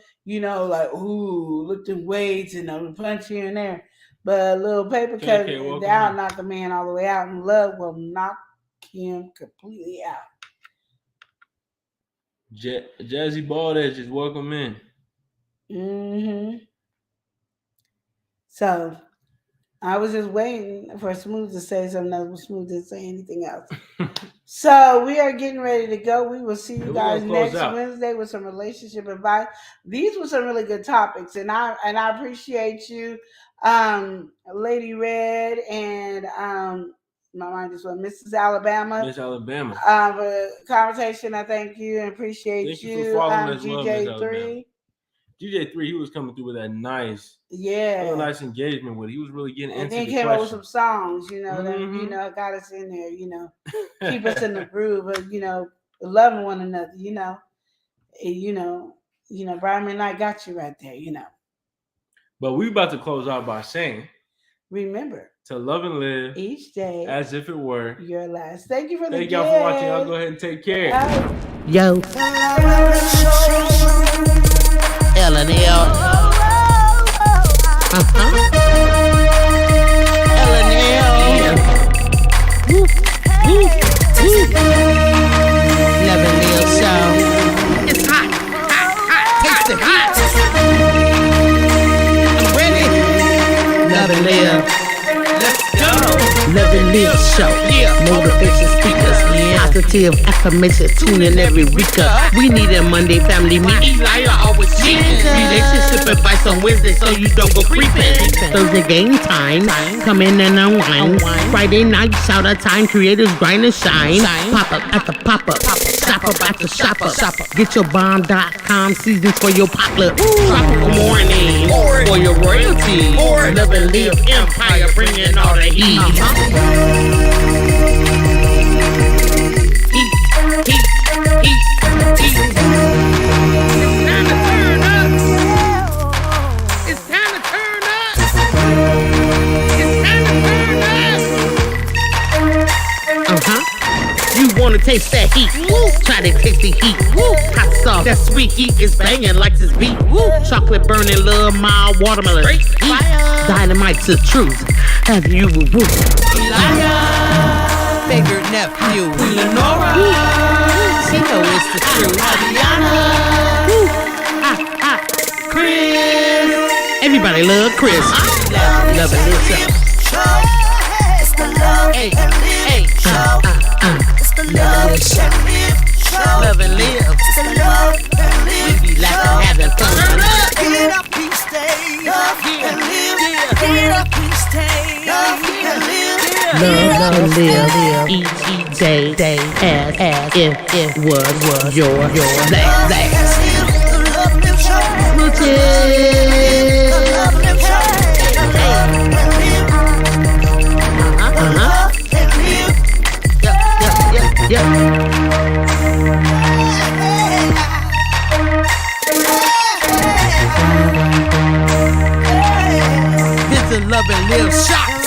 like, lifting weights and punch here and there. But a little paper cut, that'll knock the man all the way out, and love will knock him completely out. Jazzy Bald Edges, welcome in. Mm-hmm. So I was just waiting for Smooth to say something else. Smooth didn't say anything else. So we are getting ready to go. We will see you guys next Wednesday with some relationship advice. These were some really good topics, and I appreciate you, Lady Red, and my mind just went, Mrs. Alabama. Miss Alabama. For the conversation, I thank you and appreciate you. GJ3. GJ3, he was coming through with that nice engagement with it. He was really getting into the question. And then came up with some songs, that, got us in there, keep us in the groove of, loving one another, Brian McKnight got you right there, But we about to close out by saying, remember to love and live each day as if it were your last. Thank you for the Thank y'all for watching. Y'all go ahead and take care. Yo. L&L. L&L. Woo. Woo. Woo. Love and Live show. It's hot. Hot. Taste it hot. I'm ready. Love and Live. Let's go. Love and Live show. Motivation speakers. Positive affirmation. Tune in every week. We need a Monday family meeting. Elijah always cheating. Relationship advice on Wednesday so you don't go creeping. Thursday game time. Come in and unwind. Friday night shout out time. Creators grind and shine. Pop up at the pop up. Shop up at the shop up. Get your bomb.com seasons for your pop-up. Tropical morning for your royalty. Love and Live empire bringing all the heat. Heat. Time to turn up. to taste that heat. Woo. Try to taste the heat. Woo. Hot sauce. That sweet heat is banging like this beat. Woo. Chocolate burning, love, mild watermelon. Heat. Dynamite to truth. Have you woo? Favorite nephew, Lenora. She know it's the truth. Chris. Everybody love Chris. Love it. It's the love and live show. It's the love and live show. Love and live. It's the love and live We be laughing, having fun. Get up and stay up and live. Get up and stay up and live. Love and live each day as if it was your last. The love and show. The love and show. Yep. This is Love and Live Shot.